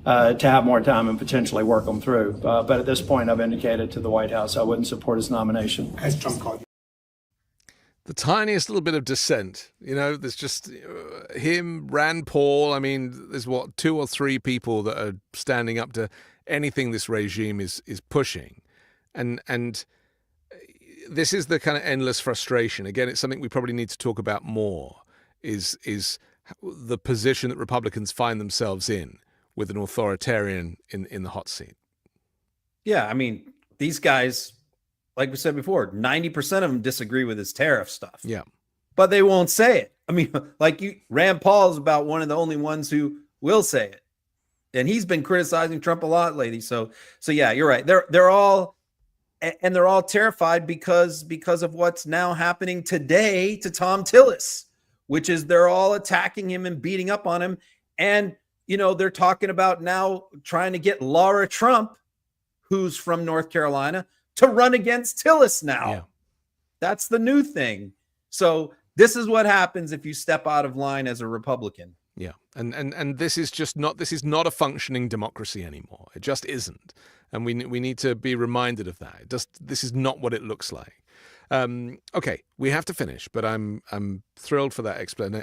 have more time and potentially work them through. But at this point, I've indicated to the White House I wouldn't support his nomination. As Trump called you. The tiniest little bit of dissent, there's just him, Rand Paul. I mean, there's 2 or 3 people that are standing up to anything this regime is pushing. And this is the kind of endless frustration. Again, it's something we probably need to talk about more, is the position that Republicans find themselves in with an authoritarian in the hot seat. Yeah, I mean, these guys, like we said before, 90% of them disagree with his tariff stuff. Yeah. But they won't say it. I mean, Rand Paul is about one of the only ones who will say it. And he's been criticizing Trump a lot lately. So yeah, you're right. They're all terrified because of what's now happening today to Thom Tillis, which is they're all attacking him and beating up on him. And, they're talking about now trying to get Laura Trump, who's from North Carolina, to run against Tillis now. Yeah. That's the new thing. So this is what happens if you step out of line as a Republican. Yeah. And this is not a functioning democracy anymore. It just isn't. And we need to be reminded of that. This is not what it looks like. Okay, we have to finish, but I'm thrilled for that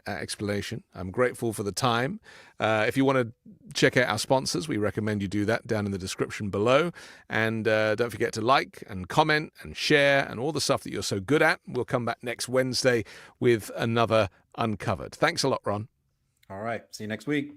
explanation. I'm grateful for the time. If you want to check out our sponsors, we recommend you do that down in the description below. And don't forget to like and comment and share and all the stuff that you're so good at. We'll come back next Wednesday with another Uncovered. Thanks a lot, Ron. All right. See you next week.